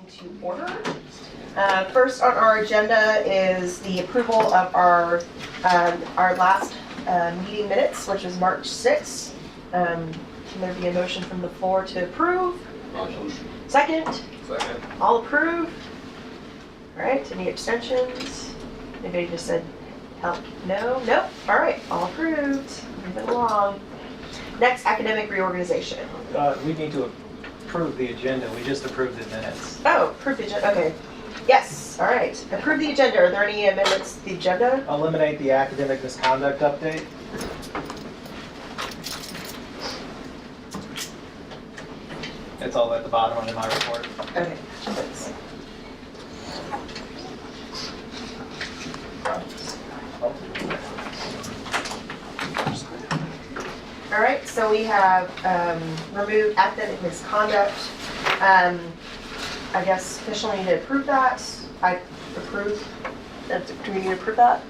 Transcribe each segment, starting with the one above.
to order. First on our agenda is the approval of our last meeting minutes, which was March 6th. Can there be a motion from the floor to approve? Motion. Second? Second. All approve? All right, any abstentions? Anybody just said help? No? Nope. All right, all approved. Moving along. Next, academic reorganization. We need to approve the agenda. We just approved the minutes. Oh, approve the agenda. Okay. Yes. All right. Approve the agenda. Are there any amendments to the agenda? Eliminate the academic misconduct update. It's all at the bottom under my report. Okay. Thanks. All right. So we have removed academic misconduct. I guess officially need to approve that. I approve. Do we need to approve that?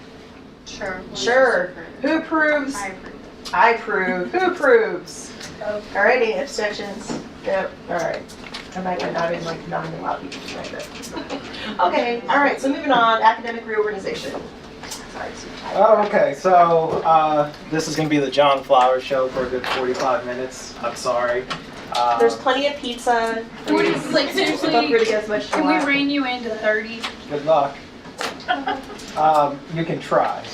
Sure. Sure. Who approves? I approve. I approve. Who approves? Okay. All right, any abstentions? Yep, all right. I might not even like non-allow people to write it. Okay, all right, so moving on, academic reorganization. Sorry, too tight. Oh, okay. So this is going to be the John Flowers show for a good 45 minutes. I'm sorry. There's plenty of pizza. 40, like Feel seriously, free to get as much as you can we want. rein you into 30? Good luck. You can try,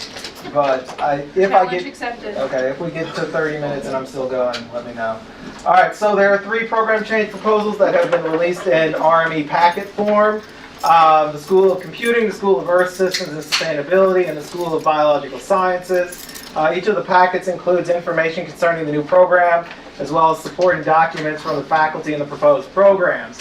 but if I Challenge get accepted. okay, if we get to 30 minutes and I'm still going, let me know. All right, so there are 3 program change proposals that have been released in RME packet form. The School of Computing, the School of Earth Systems and Sustainability, and the School of Biological Sciences. Each of the packets includes information concerning the new program, as well as supporting documents from the faculty in the proposed programs.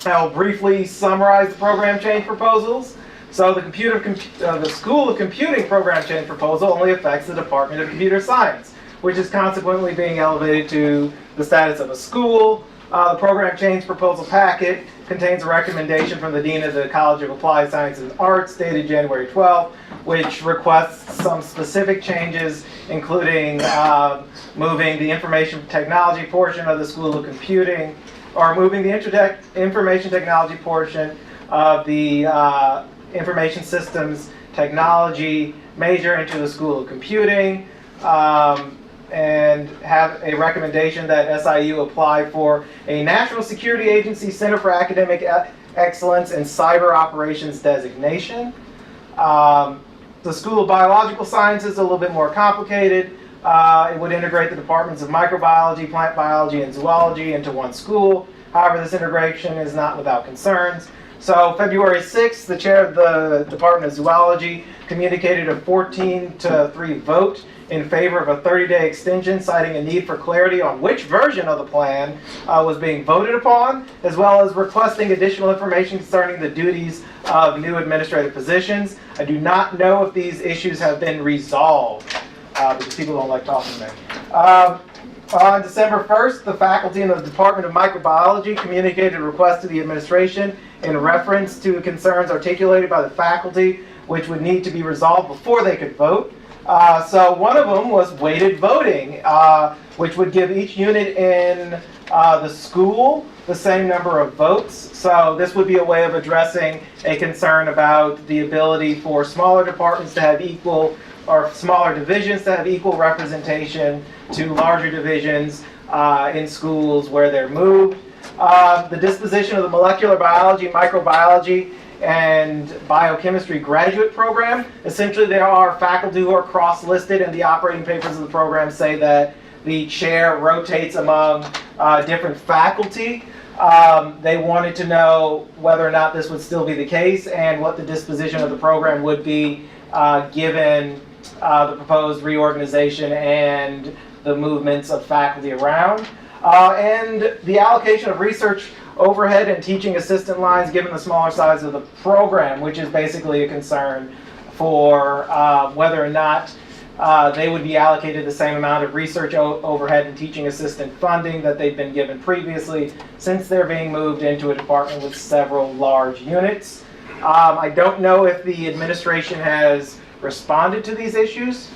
I'll briefly summarize the program change proposals. So the School of Computing program change proposal only affects the Department of Computer Science, which is consequently being elevated to the status of a school. The program change proposal packet contains a recommendation from the Dean of the College of Applied Sciences and Arts dated January 12, which requests some specific changes, including moving the information technology portion of the School of Computing, or moving the information technology portion of the information systems technology major into the School of Computing, and have a recommendation that SIU apply for a National Security Agency Center for Academic Excellence in Cyber Operations designation. The School of Biological Sciences is a little bit more complicated. It would integrate the departments of microbiology, plant biology, and zoology into one school. However, this integration is not without concerns. So February 6th, the chair of the Department of Zoology communicated a 14-3 vote in favor of a 30-day extension, citing a need for clarity on which version of the plan was being voted upon, as well as requesting additional information concerning the duties of new administrative positions. I do not know if these issues have been resolved, because people don't like talking to me. On December 1st, the faculty in the Department of Microbiology communicated a request to the administration in reference to concerns articulated by the faculty, which would need to be resolved before they could vote. So one of them was weighted voting, which would give each unit in the school the same number of votes. So this would be a way of addressing a concern about the ability for smaller departments to have equal, or smaller divisions to have equal representation to larger divisions in schools where they're moved. The disposition of the molecular biology, microbiology, and biochemistry graduate program. Essentially, there are faculty who are cross-listed, and the operating papers of the program say that the chair rotates among different faculty. They wanted to know whether or not this would still be the case and what the disposition of the program would be given the proposed reorganization and the movements of faculty around. And the allocation of research overhead and teaching assistant lines given the smaller size of the program, which is basically a concern for whether or not they would be allocated the same amount of research overhead and teaching assistant funding that they've been given previously, since they're being moved into a department with several large units. I don't know if the administration has responded to these issues.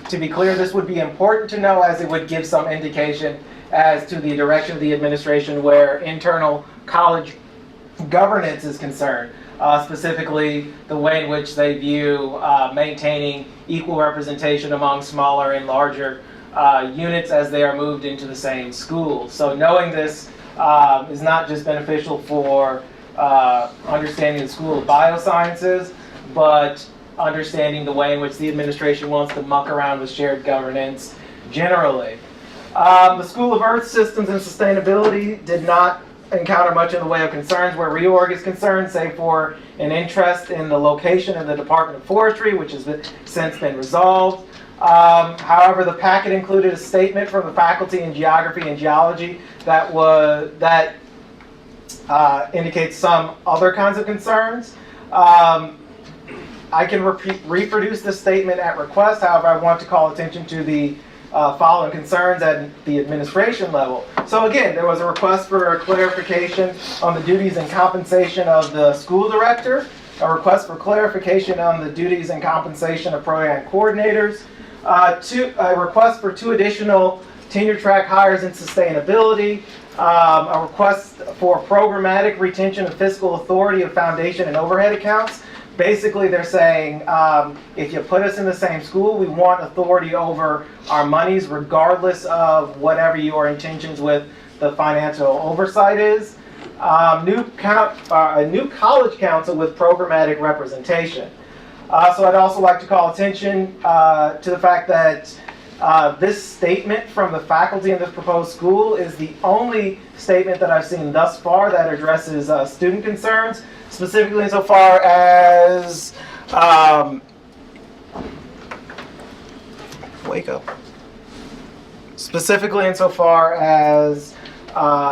To be clear, this would be important to know, as it would give some indication as to the direction of the administration where internal college governance is concerned, specifically the way in which they view maintaining equal representation among smaller and larger units as they are moved into the same school. So knowing this is not just beneficial for understanding the School of Biosciences, but understanding the way in which the administration wants to muck around with shared governance generally. The School of Earth Systems and Sustainability did not encounter much in the way of concerns where reorg is concerned, save for an interest in the location of the Department of Forestry, which has since been resolved. However, the packet included a statement from the faculty in geography and geology that indicates some other kinds of concerns. I can reproduce this statement at request. However, I want to call attention to the following concerns at the administration level. So again, there was a request for a clarification on the duties and compensation of the school director, a request for clarification on the duties and compensation of program coordinators, a request for 2 additional tenure track hires in sustainability, a request for programmatic retention of fiscal authority of foundation and overhead accounts. Basically, they're saying, if you put us in the same school, we want authority over our monies regardless of whatever your intentions with the financial oversight is. A new college council with programmatic representation. So I'd also like to call attention to the fact that this statement from the faculty in this proposed school is the only statement that I've seen thus far that addresses student concerns, specifically insofar as specifically insofar as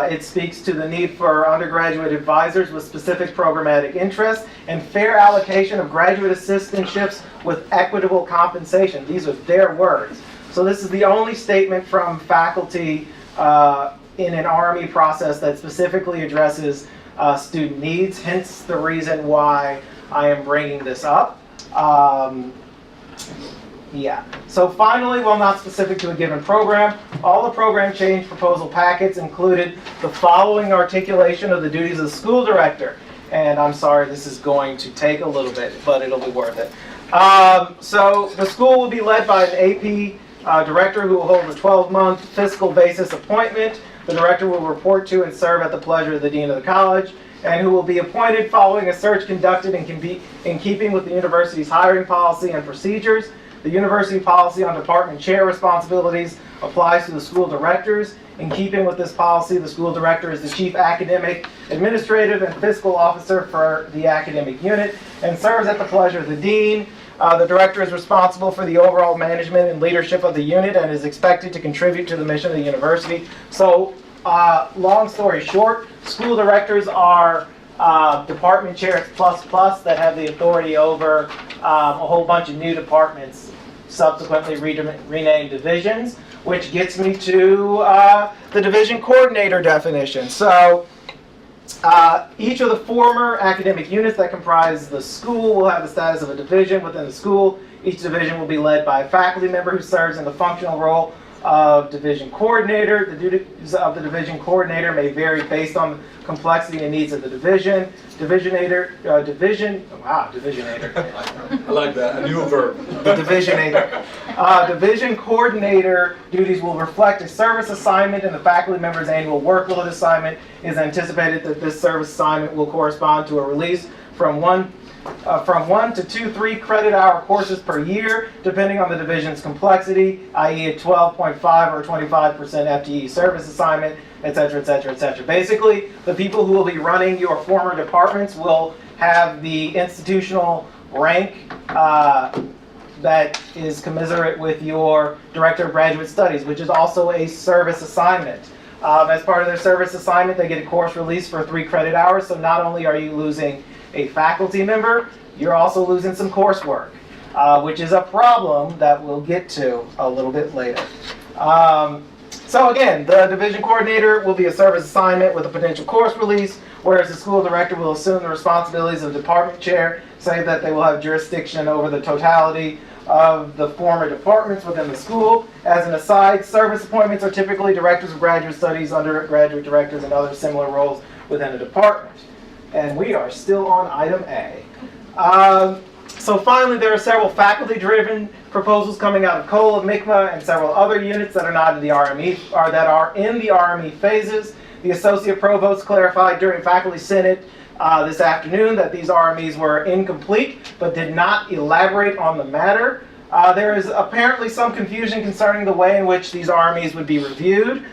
it speaks to the need for undergraduate advisors with specific programmatic interests and fair allocation of graduate assistantships with equitable compensation. These are their words. So this is the only statement from faculty in an RME process that specifically addresses student needs, hence the reason why I am bringing this up. So finally, while not specific to a given program, all the program change proposal packets included the following articulation of the duties of the school director. And I'm sorry, this is going to take a little bit, but it'll be worth it. So the school will be led by an AP director who will hold a 12-month fiscal basis appointment. The director will report to and serve at the pleasure of the dean of the college, and who will be appointed following a search conducted in keeping with the university's hiring policy and procedures. The university policy on department chair responsibilities applies to the school directors. In keeping with this policy, the school director is the chief academic, administrative, and fiscal officer for the academic unit and serves at the pleasure of the dean. The director is responsible for the overall management and leadership of the unit and is expected to contribute to the mission of the university. So, long story short, school directors are department chairs plus that have the authority over a whole bunch of new departments, subsequently renamed divisions, which gets me to the division coordinator definition. So each of the former academic units that comprise the school will have the status of a division within the school. Each division will be led by a faculty member who serves in the functional role of division coordinator. The duties of the division coordinator may vary based on the complexity and needs of the division. Divisionator. I like that, a new verb. The divisionator. Division coordinator duties will reflect a service assignment, and the faculty member's annual workload assignment is anticipated that this service assignment will correspond to a release from 1 to 2 3-credit-hour courses per year, depending on the division's complexity, i.e. a 12.5 or 25% FTE service assignment, etc., etc., etc. Basically, the people who will be running your former departments will have the institutional rank that is commensurate with your Director of Graduate Studies, which is also a service assignment. As part of their service assignment, they get a course release for 3 credit hours, so not only are you losing a faculty member, you're also losing some coursework, which is a problem that we'll get to a little bit later. So again, the division coordinator will be a service assignment with a potential course release, whereas the school director will assume the responsibilities of department chair, say that they will have jurisdiction over the totality of the former departments within the school. As an aside, service appointments are typically directors of graduate studies, undergraduate directors, and other similar roles within a department. And we are still on item A. So finally, there are several faculty-driven proposals coming out of COLA, MICMA, and several other units that are not in the RME, or that are in the RME phases. The Associate Provost clarified during Faculty Senate this afternoon that these RMEs were incomplete, but did not elaborate on the matter. There is apparently some confusion concerning the way in which these RMEs would be reviewed.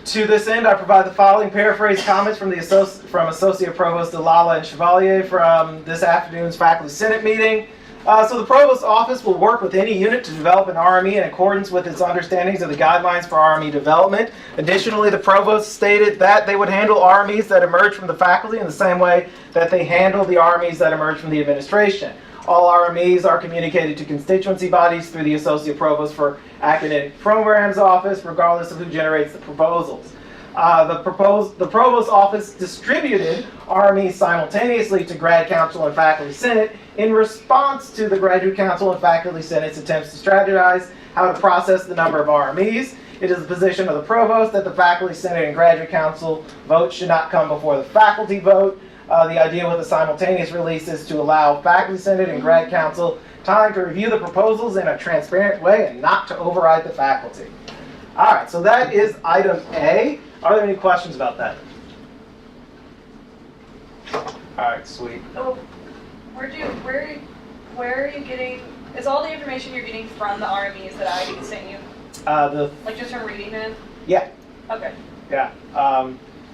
To this end, I provide the following paraphrased comments from Associate Provost Delala and Chevalier from this afternoon's Faculty Senate meeting. So the Provost's office will work with any unit to develop an RME in accordance with its understandings of the guidelines for RME development. Additionally, the Provost stated that they would handle RMEs that emerge from the faculty in the same way that they handle the RMEs that emerge from the administration. All RMEs are communicated to constituency bodies through the Associate Provost for Academic Programs Office, regardless of who generates the proposals. The Provost's office distributed RMEs simultaneously to Grad Council and Faculty Senate in response to the Graduate Council and Faculty Senate's attempts to strategize how to process the number of RMEs. It is the position of the Provost that the Faculty Senate and Graduate Council votes should not come before the faculty vote. The idea with the simultaneous release is to allow Faculty Senate and Grad Council time to review the proposals in a transparent way and not to override the faculty. All right, so that is item A. Are there any questions about that? All right, sweet. Oh, where are you getting, is all the information you're getting from the RMEs that I sent you? Like just from reading them? Yeah. Okay. Yeah.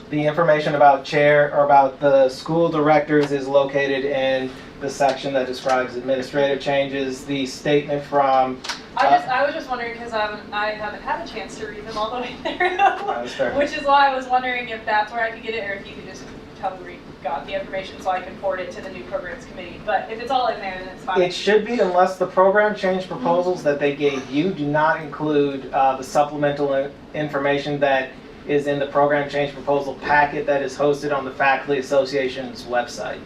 The information about the school directors is located in the section that describes administrative changes. The statement from I was just wondering because I haven't had a chance to read them all the way through, which is why I was wondering if that's where I could get it, or if you could just tell me where you got the information so I can forward it to the new programs committee. But if it's all in there, then it's fine. It should be, unless the program change proposals that they gave you do not include the supplemental information that is in the program change proposal packet that is hosted on the Faculty Association's website.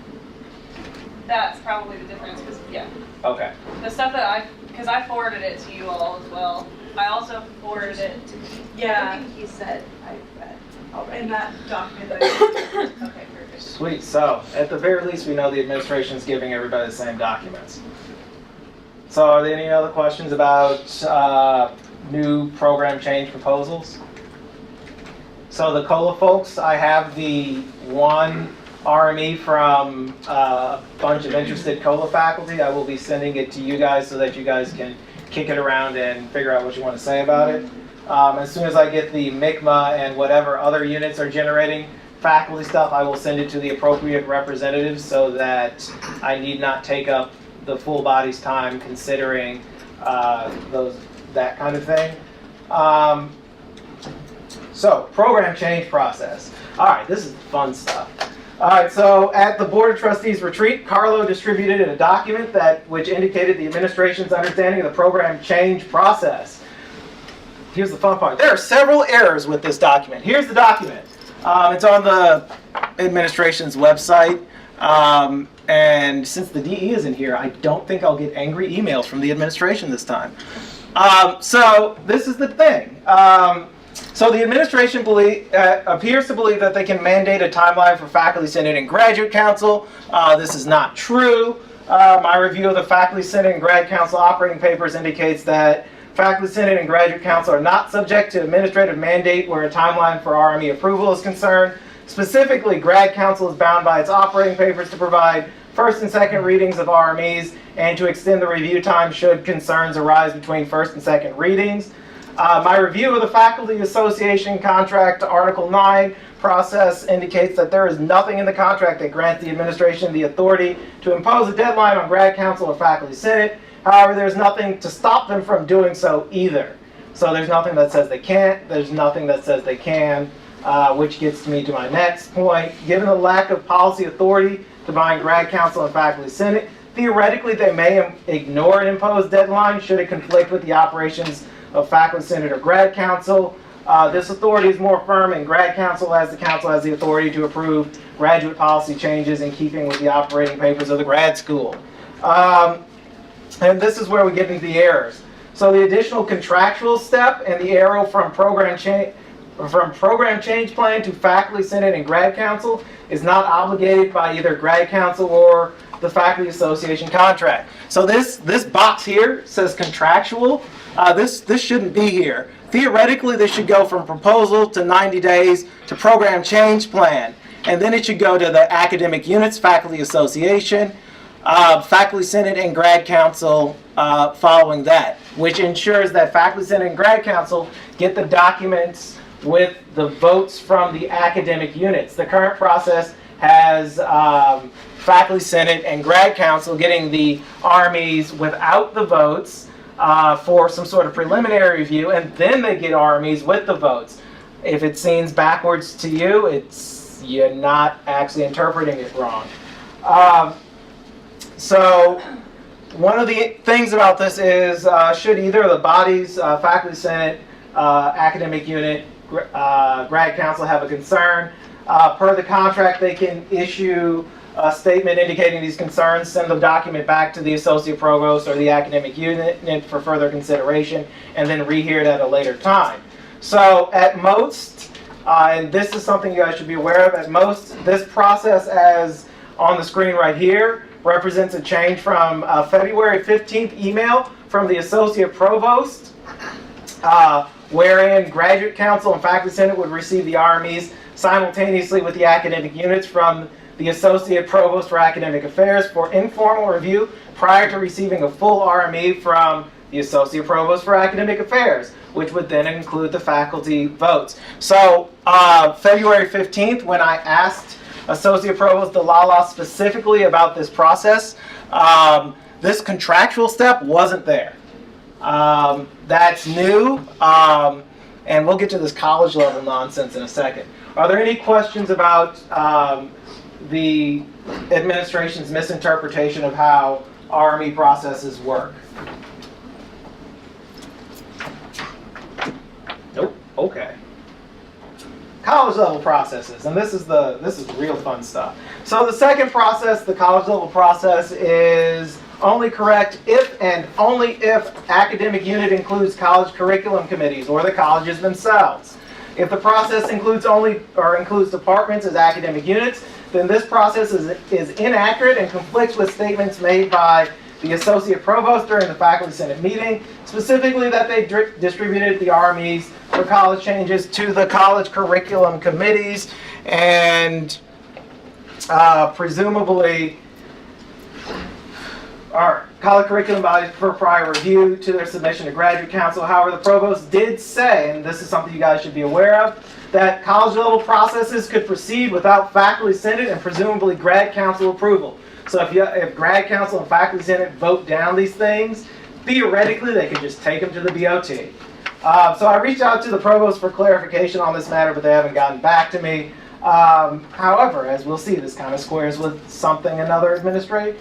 That's probably the difference, because, yeah. Okay. The stuff that because I forwarded it to you all as well. I also forwarded it to, yeah. I think he said I read already. In that document that I okay, perfect. Sweet. So, at the very least, we know the administration is giving everybody the same documents. So, are there any other questions about new program change proposals? So, the COLA folks, I have the one RME from a bunch of interested COLA faculty. I will be sending it to you guys so that you guys can kick it around and figure out what you want to say about it. As soon as I get the MICMA and whatever other units are generating faculty stuff, I will send it to the appropriate representatives so that I need not take up the full body's time considering that kind of thing. So, program change process. All right, this is fun stuff. All right, so at the Board of Trustees retreat, Carlo distributed a document which indicated the administration's understanding of the program change process. Here's the fun part. There are several errors with this document. Here's the document. It's on the administration's website. And since the DE isn't here, I don't think I'll get angry emails from the administration this time. So this is the thing. So the administration appears to believe that they can mandate a timeline for Faculty Senate and Graduate Council. This is not true. My review of the Faculty Senate and Grad Council operating papers indicates that Faculty Senate and Graduate Council are not subject to administrative mandate where a timeline for RME approval is concerned. Specifically, Grad Council is bound by its operating papers to provide first and second readings of RMEs and to extend the review time should concerns arise between first and second readings. My review of the Faculty Association contract to Article 9 process indicates that there is nothing in the contract that grants the administration the authority to impose a deadline on Grad Council or Faculty Senate. However, there's nothing to stop them from doing so either. So there's nothing that says they can't, there's nothing that says they can, which gets me to my next point. Given the lack of policy authority to bind Grad Council and Faculty Senate, theoretically they may ignore an imposed deadline should it conflict with the operations of Faculty Senate or Grad Council. This authority is more firm in grad council, as the council has the authority to approve graduate policy changes in keeping with the operating papers of the grad school. And this is where we get into the errors. So the additional contractual step and the arrow from program change plan to faculty senate and grad council is not obligated by either grad council or the faculty association contract. So this box here says contractual. This shouldn't be here. Theoretically, this should go from proposal to 90 days to program change plan, and then it should go to the academic units, faculty association, faculty senate, and grad council following that, which ensures that faculty senate and grad council get the documents with the votes from the academic units. The current process has faculty senate and grad council getting the RMEs without the votes for some sort of preliminary review, and then they get RMEs with the votes. If it seems backwards to you, you're not actually interpreting it wrong. So one of the things about this is should either of the bodies, faculty senate, academic unit, grad council have a concern, per the contract they can issue a statement indicating these concerns, send the document back to the associate provost or the academic unit for further consideration, and then rehear it at a later time. So at most, and this is something you guys should be aware of, at most this process, as on the screen right here, represents a change from February 15th email from the associate provost, wherein graduate council and faculty senate would receive the RMEs simultaneously with the academic units from the associate provost for academic affairs for informal review prior to receiving a full RME from the associate provost for academic affairs, which would then include the faculty votes. So February 15th, when I asked Associate Provost DeLala specifically about this process, this contractual step wasn't there. That's new, and we'll get to this college level nonsense in a second. Are there any questions about the administration's misinterpretation of how RME processes work? Nope. Okay. College level processes, and this is real fun stuff. So the second process, the college level process, is only correct if and only if academic unit includes college curriculum committees or the colleges themselves. If the process includes departments as academic units, then this process is inaccurate and conflicts with statements made by the associate provost during the faculty senate meeting, specifically that they distributed the RMEs for college changes to the college curriculum committees and presumably our college curriculum bodies for prior review to their submission to graduate council. However, the provost did say, and this is something you guys should be aware of, that college level processes could proceed without faculty senate and presumably grad council approval. So if grad council and faculty senate vote down these things, theoretically they could just take them to the BOT. So I reached out to the provost for clarification on this matter, but they haven't gotten back to me. However, as we'll see, this kind of squares with something another administrator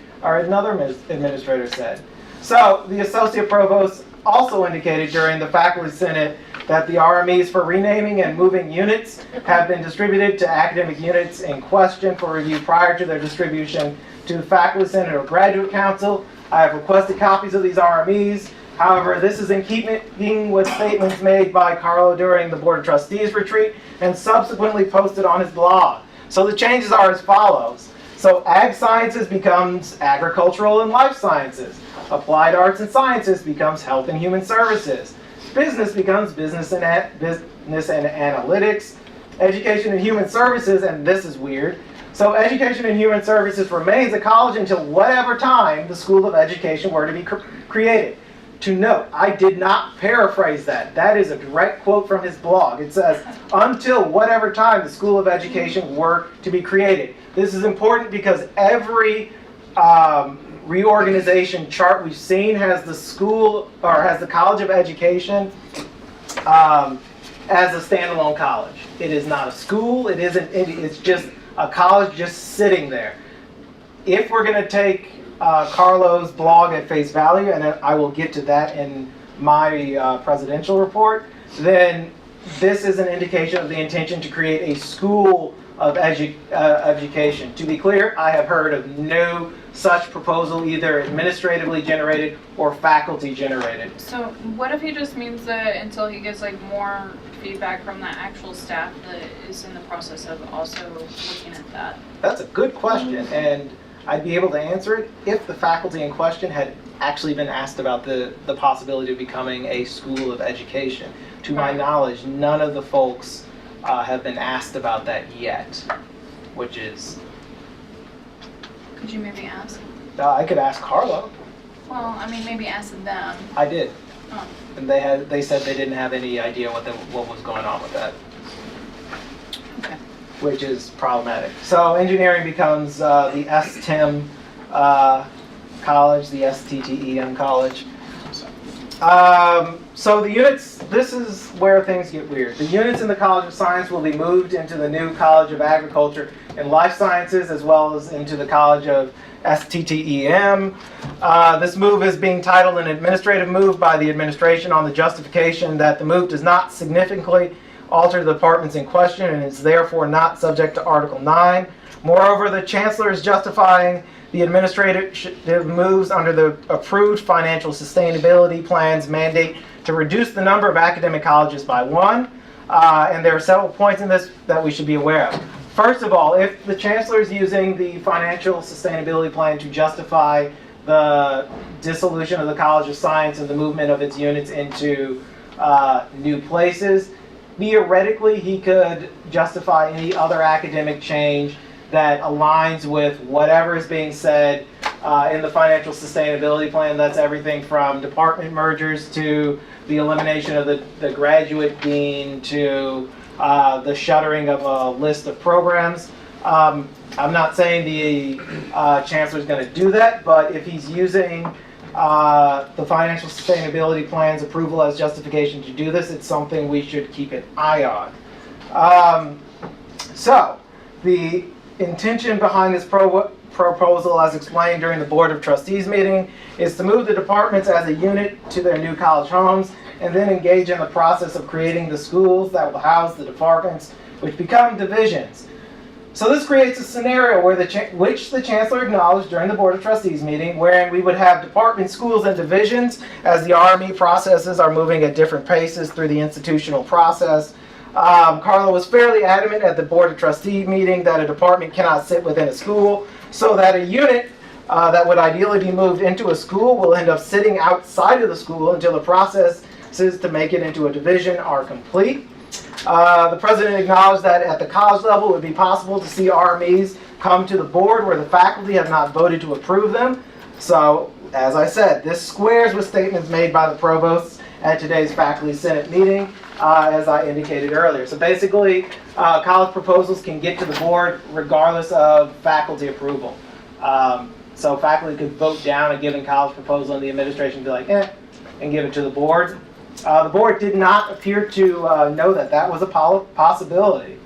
said. So the associate provost also indicated during the faculty senate that the RMEs for renaming and moving units have been distributed to academic units in question for review prior to their distribution to the faculty senate or graduate council. I have requested copies of these RMEs. However, this is in keeping with statements made by Carlo during the Board of Trustees retreat and subsequently posted on his blog. So the changes are as follows. So Ag Sciences becomes Agricultural and Life Sciences. Applied Arts and Sciences becomes Health and Human Services. Business becomes Business and Analytics. Education and Human Services, and this is weird. So Education and Human Services remains a college until whatever time the School of Education were to be created. To note, I did not paraphrase that. That is a direct quote from his blog. It says, until whatever time the School of Education were to be created. This is important because every reorganization chart we've seen has the school, or has the College of Education as a standalone college. It is not a school. It isn't. It's just a college just sitting there. If we're going to take Carlo's blog at face value, and I will get to that in my presidential report, then this is an indication of the intention to create a school of education. To be clear, I have heard of no such proposal, either administratively generated or faculty generated. So what if he just means that until he gets like more feedback from the actual staff that is in the process of also looking at that? That's a good question, and I'd be able to answer it if the faculty in question had actually been asked about the possibility of becoming a school of education. To my knowledge, none of the folks have been asked about that yet, which is... Could you maybe ask? I could ask Carlo. Well, I mean, maybe ask them. I did. Oh. And they said they didn't have any idea what was going on with that. Okay. Which is problematic. So engineering becomes the STEM college, the STTEM college. So the units, this is where things get weird. The units in the College of Science will be moved into the new College of Agriculture and Life Sciences, as well as into the College of STTEM. This move is being titled an administrative move by the administration on the justification that the move does not significantly alter the departments in question and is therefore not subject to Article 9. Moreover, the Chancellor is justifying the administrative moves under the approved financial sustainability plan's mandate to reduce the number of academic colleges by 1. And there are several points in this that we should be aware of. First of all, if the Chancellor is using the financial sustainability plan to justify the dissolution of the College of Science and the movement of its units into new places, theoretically he could justify any other academic change that aligns with whatever is being said in the financial sustainability plan. That's everything from department mergers to the elimination of the graduate dean to the shuttering of a list of programs. I'm not saying the Chancellor is going to do that, but if he's using the financial sustainability plan's approval as justification to do this, it's something we should keep an eye on. So the intention behind this proposal, as explained during the Board of Trustees meeting, is to move the departments as a unit to their new college homes and then engage in the process of creating the schools that will house the departments, which become divisions. So this creates a scenario where which the Chancellor acknowledged during the Board of Trustees meeting, wherein we would have department schools and divisions as the RME processes are moving at different paces through the institutional process. Carlo was fairly adamant at the Board of Trustees meeting that a department cannot sit within a school, so that a unit that would ideally be moved into a school will end up sitting outside of the school until the processes to make it into a division are complete. The President acknowledged that at the college level it would be possible to see RMEs come to the board where the faculty have not voted to approve them. So, as I said, this squares with statements made by the provosts at today's Faculty Senate meeting, as I indicated earlier. So basically, college proposals can get to the board regardless of faculty approval. So faculty could vote down a given college proposal and the administration would be like, and give it to the board. The board did not appear to know that that was a possibility.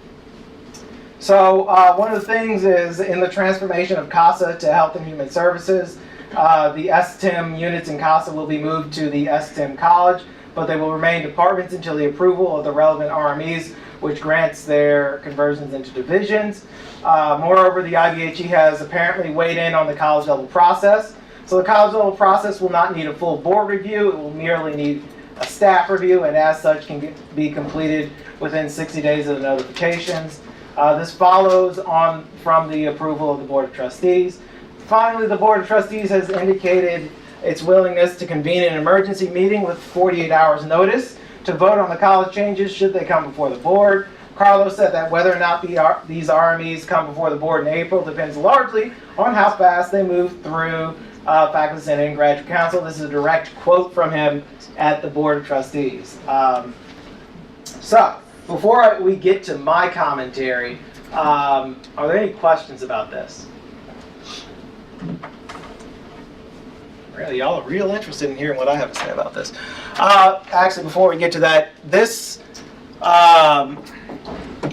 So one of the things is in the transformation of CASA to Health and Human Services, the STEM units in CASA will be moved to the STEM College, but they will remain departments until the approval of the relevant RMEs, which grants their conversions into divisions. Moreover, the IBHE has apparently weighed in on the college level process. So the college level process will not need a full board review, it will merely need a staff review, and as such can be completed within 60 days of the notifications. This follows on from the approval of the Board of Trustees. Finally, the Board of Trustees has indicated its willingness to convene an emergency meeting with 48 hours notice to vote on the college changes should they come before the board. Carlos said that whether or not these RMEs come before the board in April depends largely on how fast they move through Faculty Senate and Graduate Council. This is a direct quote from him at the Board of Trustees. So, before we get to my commentary, are there any questions about this? Really, y'all are real interested in hearing what I have to say about this. Actually, before we get to that, this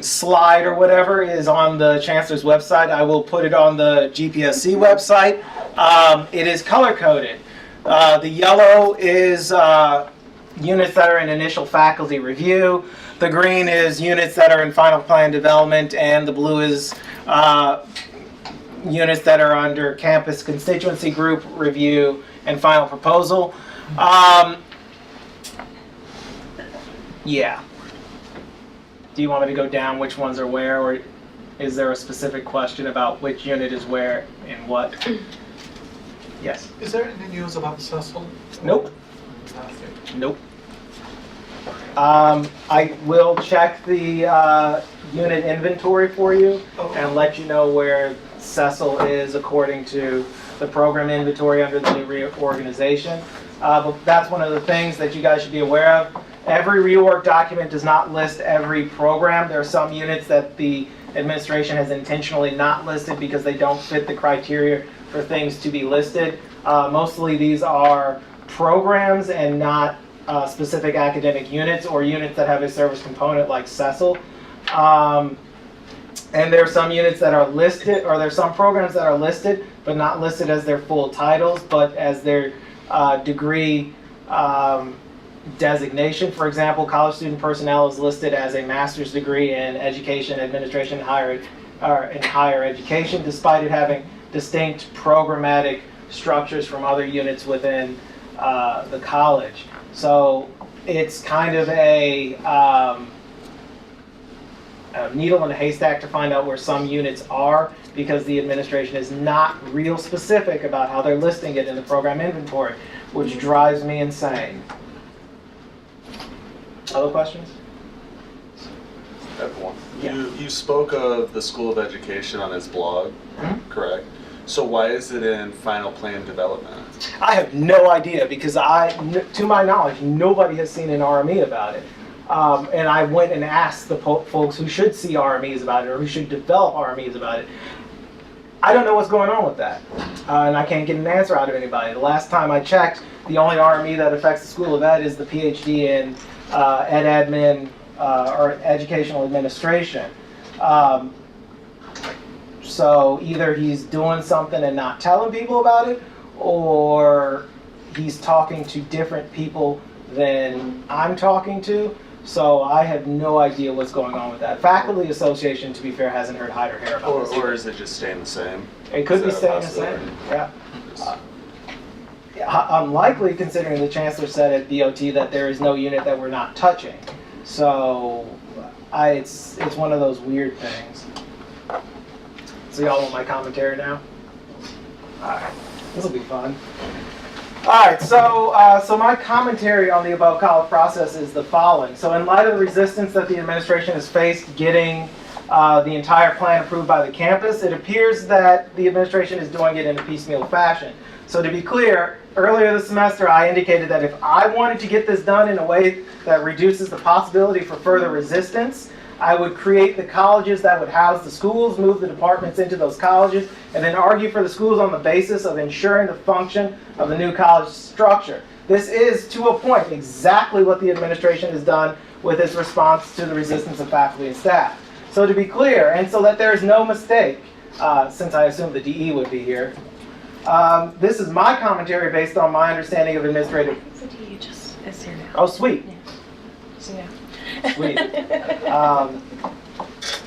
slide or whatever is on the Chancellor's website. I will put it on the GPSC website. It is color-coded. The yellow is units that are in initial faculty review. The green is units that are in final plan development, and the blue is units that are under campus constituency group review and final proposal. Yeah. Do you want me to go down which ones are where, or is there a specific question about which unit is where and what? Yes. Is there any news about Cecil? Nope. Nothing. Nope. I will check the unit inventory for you and let you know where Cecil is according to the program inventory under the new reorganization. But that's one of the things that you guys should be aware of. Every reorg document does not list every program. There are some units that the administration has intentionally not listed because they don't fit the criteria for things to be listed. Mostly these are programs and not specific academic units or units that have a service component like Cecil. And there are some units that are listed, or there are some programs that are listed but not listed as their full titles, but as their degree designation. For example, college student personnel is listed as a master's degree in education, administration, and higher education, despite it having distinct programmatic structures from other units within the college. So it's kind of a needle in a haystack to find out where some units are, because the administration is not real specific about how they're listing it in the program inventory, which drives me insane. Other questions? I have one. Yeah. You spoke of the School of Education on its blog, correct? So why is it in final plan development? I have no idea, because to my knowledge, nobody has seen an RME about it. And I went and asked the folks who should see RMEs about it, or who should develop RMEs about it. I don't know what's going on with that, and I can't get an answer out of anybody. The last time I checked, the only RME that affects the School of Ed is the PhD in Ed Admin or Educational Administration. So either he's doing something and not telling people about it, or he's talking to different people than I'm talking to. So I have no idea what's going on with that. Faculty Association, to be fair, hasn't heard hide or hair about this. Or is it just staying the same? It could be Is that a staying the same. possibility? Yeah. Unlikely, considering the chancellor said at DOT that there is no unit that we're not touching. So it's one of those weird things. So y'all want my commentary now? All right, this will be fun. All right, so my commentary on the above college process is the following. So in light of the resistance that the administration has faced getting the entire plan approved by the campus, it appears that the administration is doing it in a piecemeal fashion. So to be clear, earlier this semester I indicated that if I wanted to get this done in a way that reduces the possibility for further resistance, I would create the colleges that would house the schools, move the departments into those colleges, and then argue for the schools on the basis of ensuring the function of the new college structure. This is, to a point, exactly what the administration has done with its response to the resistance of faculty and staff. So to be clear, and so that there is no mistake, since I assume the DE would be here, this is my commentary based on my understanding of administrative... The DE just is here now. Oh, sweet. So yeah. Sweet.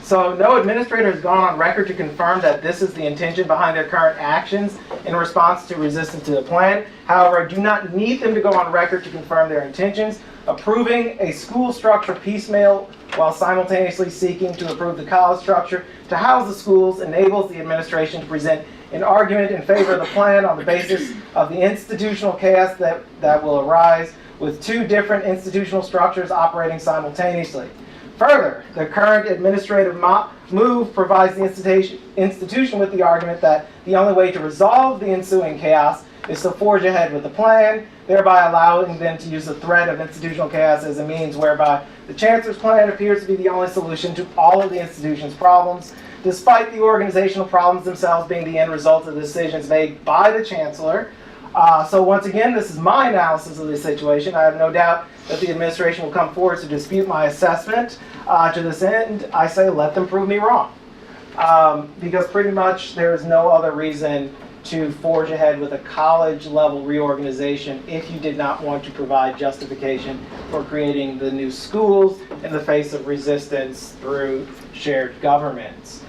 So no administrator has gone on record to confirm that this is the intention behind their current actions in response to resistance to the plan. However, I do not need them to go on record to confirm their intentions. Approving a school structure piecemeal while simultaneously seeking to approve the college structure to house the schools enables the administration to present an argument in favor of the plan on the basis of the institutional chaos that will arise with two different institutional structures operating simultaneously. Further, the current administrative move provides the institution with the argument that the only way to resolve the ensuing chaos is to forge ahead with the plan, thereby allowing them to use the threat of institutional chaos as a means whereby the chancellor's plan appears to be the only solution to all of the institution's problems, despite the organizational problems themselves being the end result of the decisions made by the chancellor. So once again, this is my analysis of the situation. I have no doubt that the administration will come forward to dispute my assessment. To this end, I say let them prove me wrong. Because pretty much there is no other reason to forge ahead with a college-level reorganization if you did not want to provide justification for creating the new schools in the face of resistance through shared governments.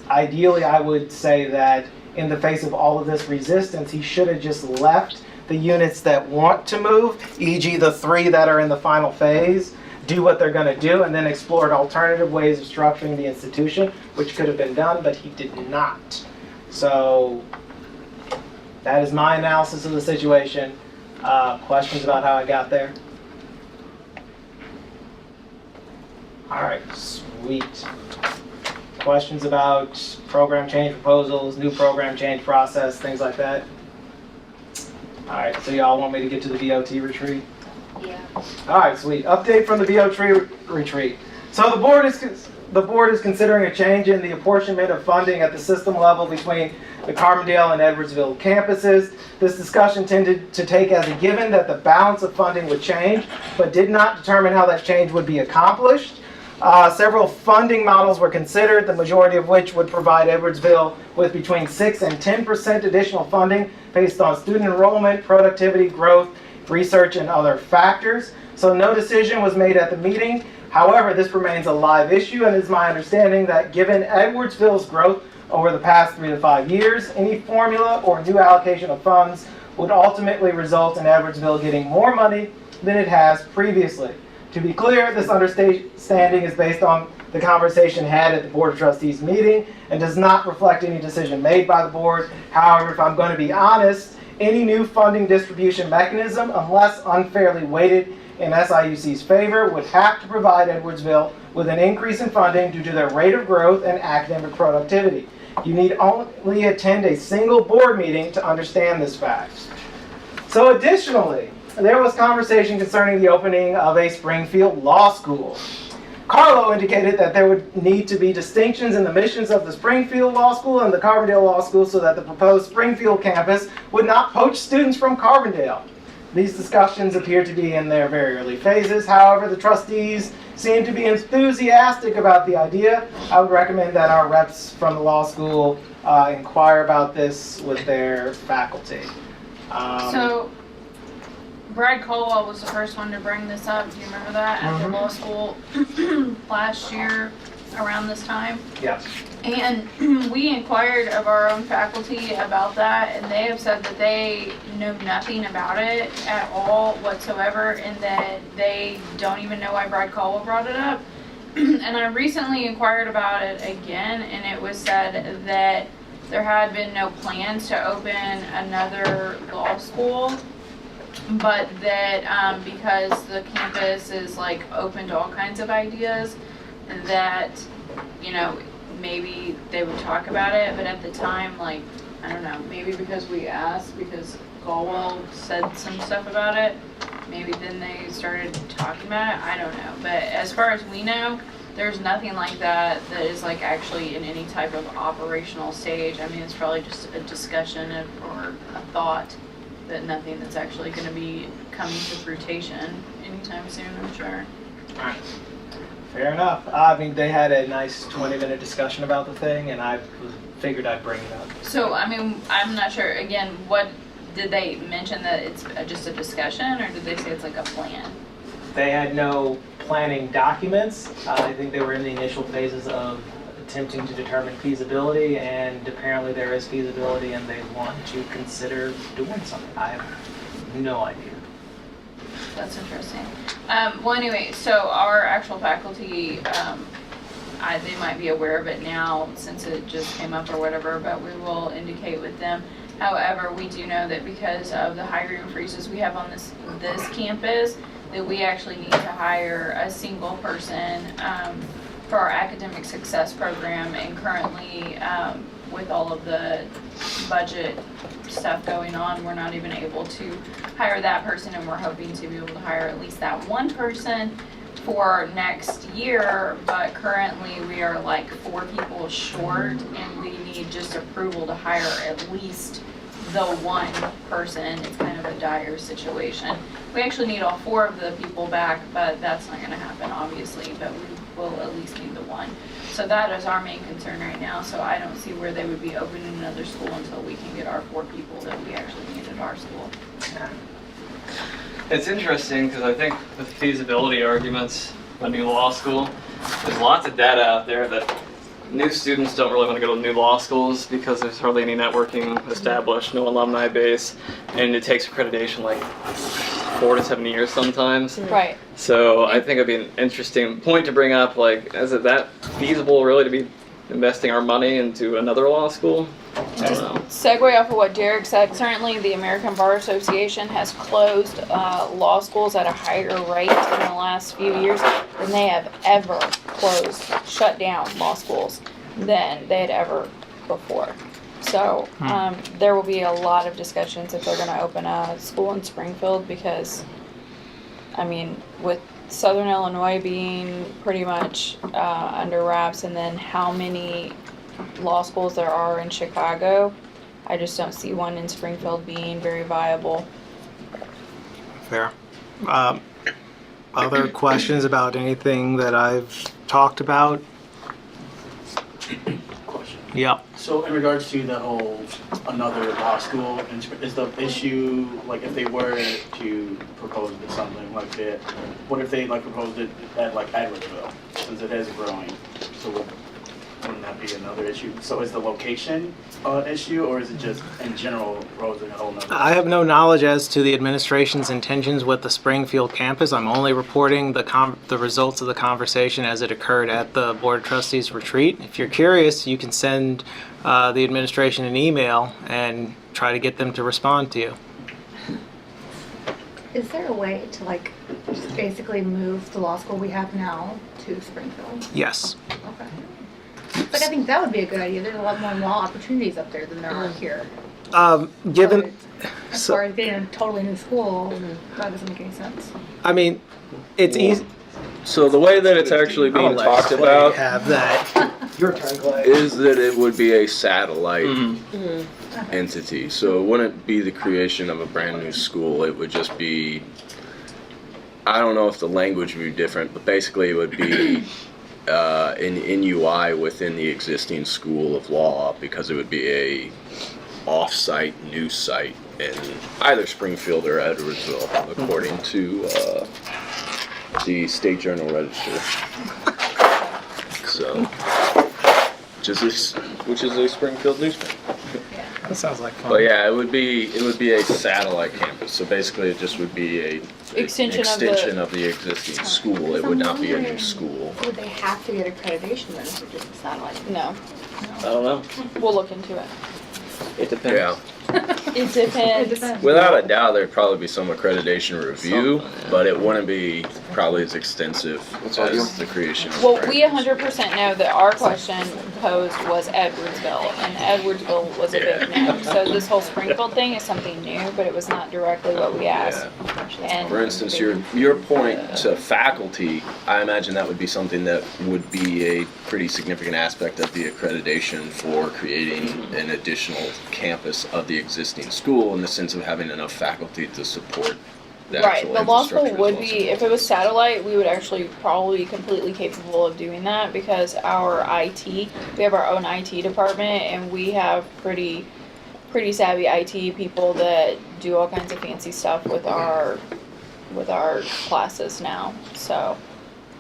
Ideally, I would say that in the face of all of this resistance, he should have just left the units that want to move, e.g. the 3 that are in the final phase, do what they're going to do, and then explored alternative ways of structuring the institution, which could have been done, but he did not. So that is my analysis of the situation. Questions about how I got there? All right, sweet. Questions about program change proposals, new program change process, things like that? All right, so y'all want me to get to the VOT retreat? Yeah. All right, sweet. Update from the VOT retreat. So the board is considering a change in the apportionment of funding at the system level between the Carbondale and Edwardsville campuses. This discussion tended to take as a given that the balance of funding would change, but did not determine how that change would be accomplished. Several funding models were considered, the majority of which would provide Edwardsville with between 6 and 10% additional funding based on student enrollment, productivity, growth, research, and other factors. So no decision was made at the meeting. However, this remains a live issue, and it is my understanding that given Edwardsville's growth over the past 3 to 5 years, any formula or new allocation of funds would ultimately result in Edwardsville getting more money than it has previously. To be clear, this understanding is based on the conversation had at the Board of Trustees meeting and does not reflect any decision made by the board. However, if I'm going to be honest, any new funding distribution mechanism, unless unfairly weighted in SIUC's favor, would have to provide Edwardsville with an increase in funding due to their rate of growth and academic productivity. You need only attend a single board meeting to understand this fact. So additionally, there was conversation concerning the opening of a Springfield Law School. Carlo indicated that there would need to be distinctions in the missions of the Springfield Law School and the Carbondale Law School so that the proposed Springfield campus would not poach students from Carbondale. These discussions appear to be in their very early phases. However, the trustees seem to be enthusiastic about the idea. I would recommend that our reps from the law school inquire about this with their faculty. So Brad Colwell was the first one to bring this up. Do you remember that at the law school last year around this time? Yes. And we inquired of our own faculty about that, and they have said that they know nothing about it at all whatsoever, and that they don't even know why Brad Colwell brought it up. And I recently inquired about it again, and it was said that there had been no plans to open another law school, but that because the campus is like open to all kinds of ideas, that, you know, maybe they would talk about it. But at the time, like, I don't know, maybe because we asked, because Galwell said some stuff about it, maybe then they started talking about it. I don't know. But as far as we know, there's nothing like that that is like actually in any type of operational stage. I mean, it's probably just a discussion or a thought, but nothing that's actually going to be coming to fruition anytime soon, I'm sure. All right. Fair enough. I mean, they had a nice 20-minute discussion about the thing, and I figured I'd bring it up. So, I mean, I'm not sure, again, what, did they mention that it's just a discussion, or did they say it's like a plan? They had no planning documents. I think they were in the initial phases of attempting to determine feasibility, and apparently there is feasibility and they want to consider doing something. I have no idea. That's interesting. Well, anyway, so our actual faculty, they might be aware of it now since it just came up or whatever, but we will indicate with them. However, we do know that because of the hiring freezes we have on this campus, that we actually need to hire a single person for our academic success program, and currently with all of the budget stuff going on, we're not even able to hire that person, and we're hoping to be able to hire at least that one person for next year. But currently we are like 4 people short, and we need just approval to hire at least the one person. It's kind of a dire situation. We actually need all 4 of the people back, but that's not going to happen obviously, but we will at least need the one. So that is our main concern right now, so I don't see where they would be opening another school until we can get our 4 people that we actually need at our school. It's interesting because I think the feasibility arguments of a new law school, there's lots of data out there that new students don't really want to go to new law schools because there's hardly any networking established, no alumni base, and it takes accreditation like 4 to 7 years sometimes. Right. So I think it'd be an interesting point to bring up, like, is it that feasible really to be investing our money into another law school? I don't know. Segue off of what Derek said, currently the American Bar Association has closed law schools at a higher rate in the last few years than they have ever shut down law schools than they had ever before. So there will be a lot of discussions if they're going to open a school in Springfield because, I mean, with Southern Illinois being pretty much under wraps and then how many law schools there are in Chicago, I just don't see one in Springfield being very viable. Fair. Other questions about anything that I've talked about? Question. Yep. So in regards to the whole another law school, is the issue like if they were to propose something like that, what if they like proposed it at like Edwardsville, since it is growing? So wouldn't that be another issue? So is the location an issue, or is it just in general proposing a whole nother? I have no knowledge as to the administration's intentions with the Springfield campus. I'm only reporting the results of the conversation as it occurred at the Board of Trustees retreat. If you're curious, you can send the administration an email and try to get them to respond to you. Is there a way to like just basically move the law school we have now to Springfield? Yes. Okay. Like I think that would be a good idea. There's a lot more law opportunities up there than there are here. Given, As far as getting a totally new school, that doesn't make any sense. I mean, it's easy. So the way that it's actually being talked about Have that. Your turn, Clay. is that it would be a satellite entity. So it wouldn't be the creation of a brand new school. It would just be, I don't know if the language would be different, but basically it would be an NUI within the existing school of law, because it would be a off-site new site in either Springfield or Edwardsville, according to the State Journal Register. So, which is a Springfield newspaper. That sounds like fun. But yeah, it would be a satellite campus. So basically, it just would be a Extension of the existing school. It would not be a new school. Would they have to get accreditation then if it's just a satellite? No, I don't know. we'll look into it. It depends. Yeah. It depends. It depends. Without a doubt, there'd probably be some accreditation review, Something, yeah. but it wouldn't be probably as extensive as the creation of Well, we Springfield. 100% know that our question posed was Edwardsville, and Edwardsville was a big no. So this whole Springfield thing is something new, but it was not directly what we asked. And For instance, your point to faculty, I imagine that would be something that would be a pretty significant aspect of the accreditation for creating an additional campus of the existing school, in the sense of having enough faculty to support the right, actual the law school infrastructure would as well. be, if it was satellite, we would actually probably be completely capable of doing that because our IT, we have our own IT department and we have pretty savvy IT people that do all kinds of fancy stuff with our classes now. So,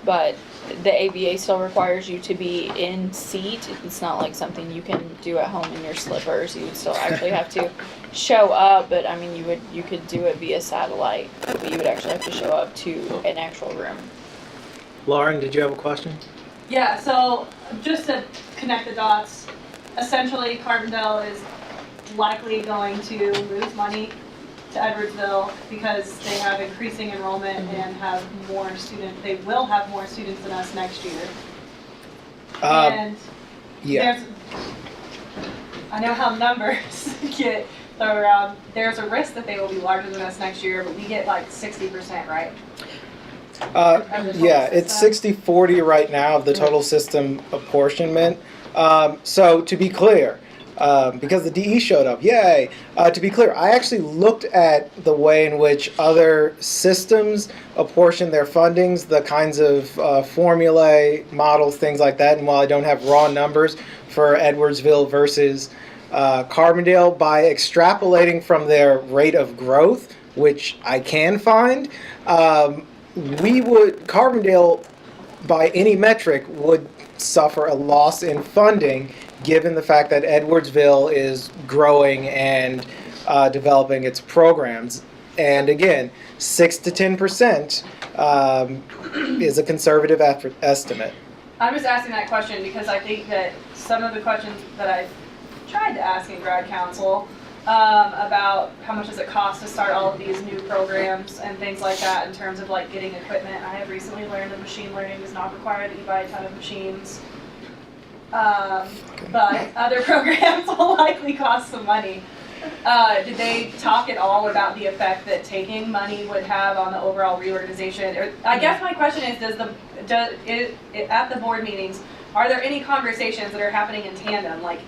but the ABA still requires you to be in seat. It's not like something you can do at home in your slippers. You would still actually have to show up, but I mean you could do it via satellite, but you would actually have to show up to an actual room. Lauren, did you have a question? Yeah, so just to connect the dots, essentially Carbondale is likely going to lose money to Edwardsville because they have increasing enrollment and have more students. They will have more students than us next year. And Yeah. I know how numbers get thrown around. There's a risk that they will be larger than us next year, but we get like 60%, right? Yeah, it's 60-40 right now of the total system apportionment. So to be clear, because the DE showed up. Yay! To be clear, I actually looked at the way in which other systems apportion their fundings, the kinds of formulae, models, things like that. And while I don't have raw numbers for Edwardsville versus Carbondale, by extrapolating from their rate of growth, which I can find, Carbondale, by any metric, would suffer a loss in funding given the fact that Edwardsville is growing and developing its programs. And again, 6 to 10% is a conservative estimate. I'm just asking that question because I think that some of the questions that I've tried to ask in grad council about how much does it cost to start all of these new programs and things like that in terms of like getting equipment. I have recently learned that machine learning does not require that you buy a ton of machines. But other programs will likely cost some money. Did they talk at all about the effect that taking money would have on the overall reorganization? Or, I guess my question is, at the board meetings, are there any conversations that are happening in tandem? Like,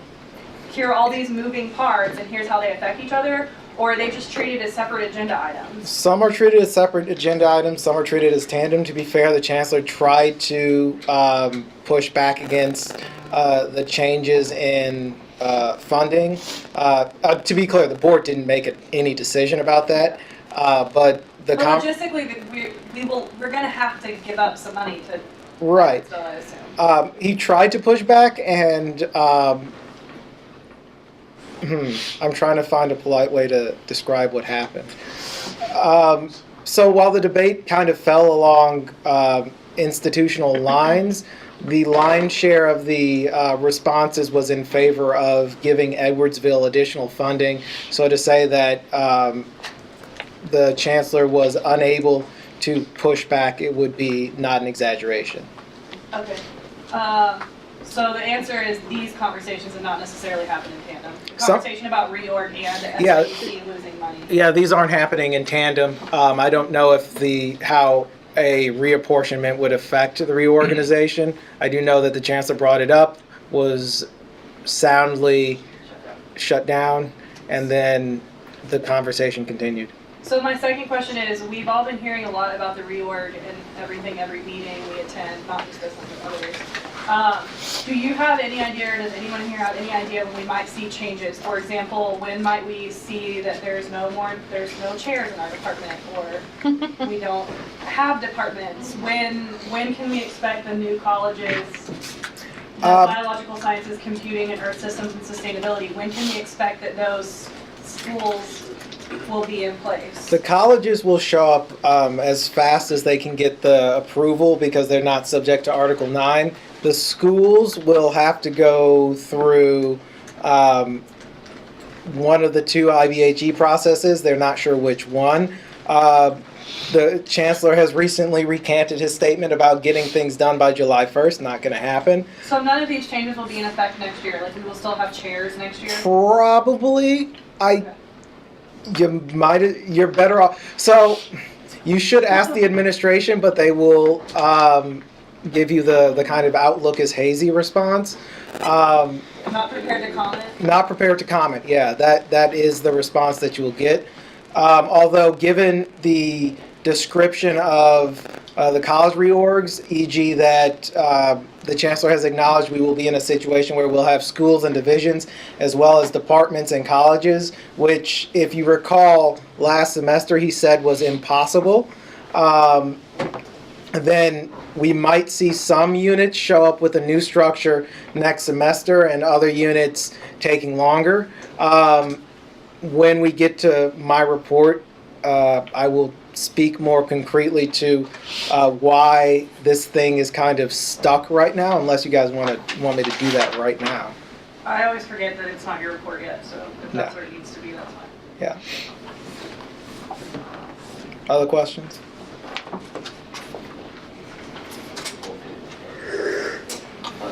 here are all these moving parts and here's how they affect each other? Or are they just treated as separate agenda items? Some are treated as separate agenda items, some are treated as tandem. To be fair, the chancellor tried to push back against the changes in funding. To be clear, the board didn't make any decision about that, but logistically, we're going to have to give up some money to. Right. So I assume. He tried to push back, and I'm trying to find a polite way to describe what happened. So while the debate kind of fell along institutional lines, the lion's share of the responses was in favor of giving Edwardsville additional funding. So to say that the chancellor was unable to push back, it would be not an exaggeration. Okay. So the answer is these conversations have not necessarily happened in tandem. Conversation about reorg and SAEC losing money. Yeah, these aren't happening in tandem. I don't know if how a reapportionment would affect the reorganization. I do know that the chancellor brought it up, was soundly shut down, and then the conversation continued. So my second question is, we've all been hearing a lot about the reorg and everything, every meeting we attend, not just this one, but others. Do you have any idea, or does anyone here have any idea when we might see changes? For example, when might we see that there's no chairs in our department, or we don't have departments? When can we expect the new colleges, biological sciences, computing, and earth systems and sustainability? When can we expect that those schools will be in place? The colleges will show up as fast as they can get the approval because they're not subject to Article 9. The schools will have to go through one of the two IBHE processes. They're not sure which one. The chancellor has recently recanted his statement about getting things done by July 1st. Not going to happen. So none of these changes will be in effect next year? Like, we will still have chairs next year? Probably. Okay. You're better off. So you should ask the administration, but they will give you the kind of outlook is hazy response. Not prepared to comment? Not prepared to comment, yeah. That is the response that you will get. Although given the description of the college reorgs, e.g. that the chancellor has acknowledged we will be in a situation where we'll have schools and divisions as well as departments and colleges, which, if you recall, last semester he said was impossible. Then we might see some units show up with a new structure next semester and other units taking longer. When we get to my report, I will speak more concretely to why this thing is kind of stuck right now, unless you guys want me to do that right now. I always forget that it's not your report yet, so if that's where it needs to be, that's fine. Yeah. Other questions?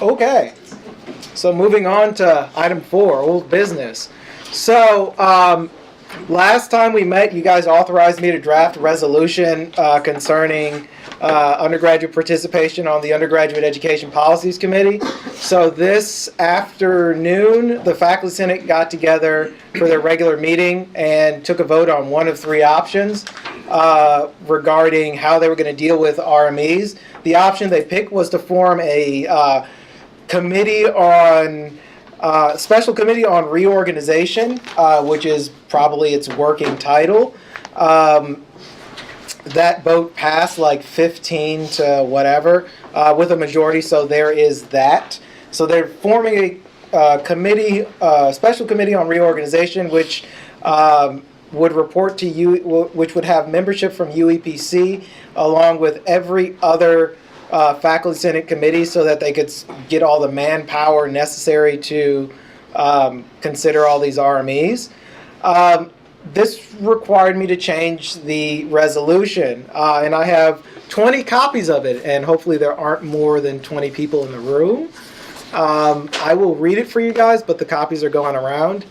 Okay. So moving on to item 4, old business. So Last time we met, you guys authorized me to draft a resolution concerning undergraduate participation on the Undergraduate Education Policies Committee. So this afternoon, the Faculty Senate got together for their regular meeting and took a vote on one of three options regarding how they were going to deal with RMEs. The option they picked was to form a committee on special committee on reorganization, which is probably its working title. That vote passed like 15 to whatever with a majority, so there is that. So they're forming a committee, special committee on reorganization, which would report to you, which would have membership from UEPC along with every other Faculty Senate committee, so that they could get all the manpower necessary to consider all these RMEs. This required me to change the resolution, and I have 20 copies of it, and hopefully there aren't more than 20 people in the room. I will read it for you guys, but the copies are going around.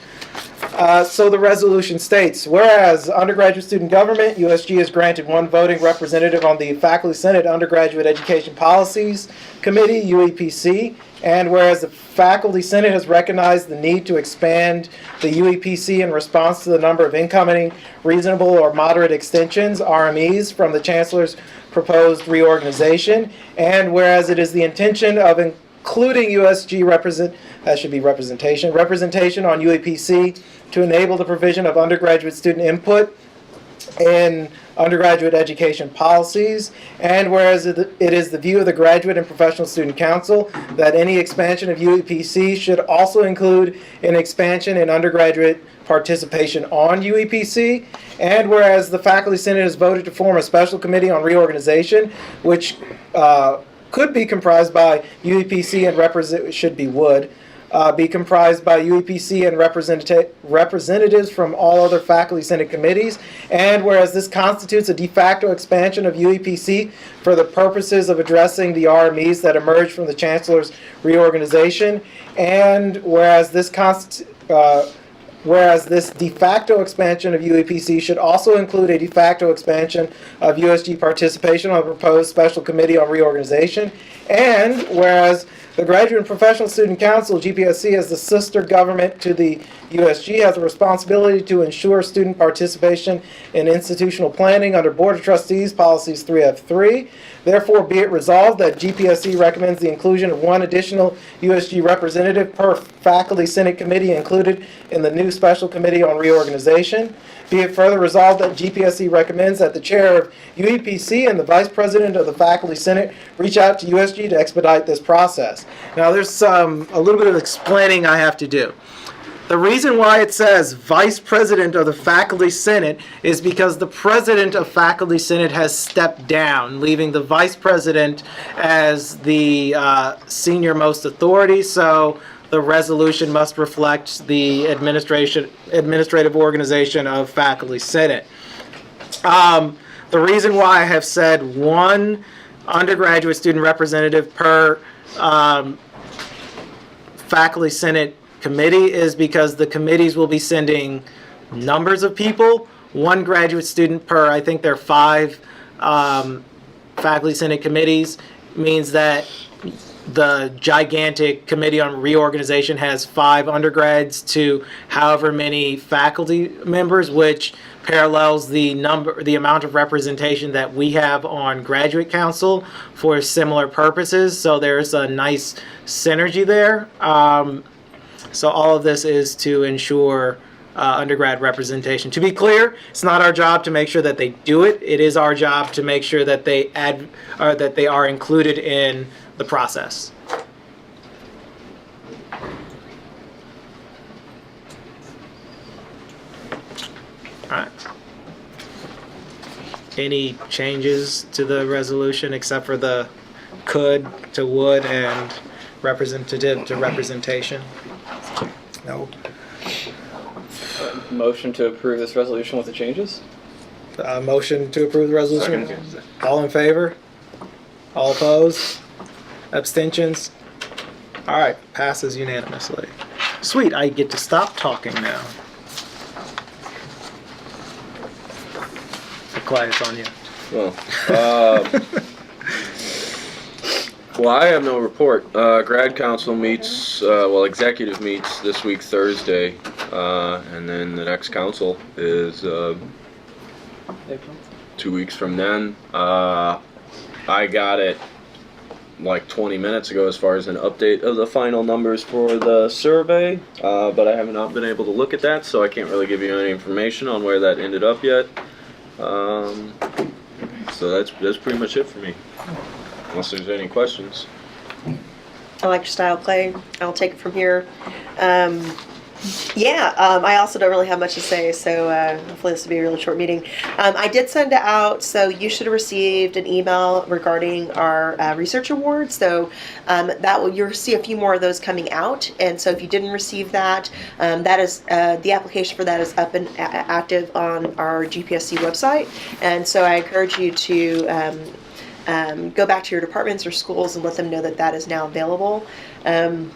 So the resolution states, whereas undergraduate student government, USG is granted one voting representative on the Faculty Senate Undergraduate Education Policies Committee, UEPC, and whereas the Faculty Senate has recognized the need to expand the UEPC in response to the number of incoming reasonable or moderate extensions, RMEs, from the Chancellor's proposed reorganization, and whereas it is the intention of including USG representation on UEPC to enable the provision of undergraduate student input in undergraduate education policies, and whereas it is the view of the Graduate and Professional Student Council that any expansion of UEPC should also include an expansion in undergraduate participation on UEPC, and whereas the Faculty Senate has voted to form a special committee on reorganization, which could be comprised by UEPC and be comprised by UEPC and representatives from all other Faculty Senate committees, and whereas this constitutes a de facto expansion of UEPC for the purposes of addressing the RMEs that emerged from the Chancellor's reorganization, and whereas this de facto expansion of UEPC should also include a de facto expansion of USG participation on the proposed special committee on reorganization, and whereas the Graduate and Professional Student Council, GPSC, as the sister government to the USG, has a responsibility to ensure student participation in institutional planning under Board of Trustees Policies 3F3. Therefore, be it resolved that GPSC recommends the inclusion of one additional USG representative per Faculty Senate committee included in the new Special Committee on Reorganization. Be it further resolved that GPSC recommends that the chair of UEPC and the vice president of the Faculty Senate reach out to USG to expedite this process. Now, there's a little bit of explaining I have to do. The reason why it says Vice President of the Faculty Senate is because the President of Faculty Senate has stepped down, leaving the Vice President as the senior-most authority, so the resolution must reflect the administrative organization of Faculty Senate. The reason why I have said one undergraduate student representative per Faculty Senate committee is because the committees will be sending numbers of people, one graduate student per, I think there are 5 Faculty Senate committees, means that the gigantic committee on reorganization has 5 undergrads to however many faculty members, which parallels the amount of representation that we have on graduate council for similar purposes. So there's a nice synergy there. So all of this is to ensure undergrad representation. To be clear, it's not our job to make sure that they do it. It is our job to make sure that they are included in the process. All right. Any changes to the resolution except for the could to would and representative to representation? No. Motion to approve this resolution with the changes? Motion to approve the resolution. All in favor? All opposed? Abstentions? All right, passes unanimously. Sweet, I get to stop talking now. quiet, it's on you. Well, I have no report. Grad council meets, executive meets this week Thursday, and then the next council is 2 weeks from then. I got it like 20 minutes ago as far as an update of the final numbers for the survey, but I have not been able to look at that, so I can't really give you any information on where that ended up yet. So that's pretty much it for me. Unless there's any questions. I like your style, Clay. I'll take it from here. I also don't really have much to say, so hopefully this will be a really short meeting. I did send it out, so you should have received an email regarding our research awards. So you'll see a few more of those coming out. And so if you didn't receive that, that is the application for that is up and active on our GPSC website. And so I encourage you to go back to your departments or schools and let them know that that is now available. And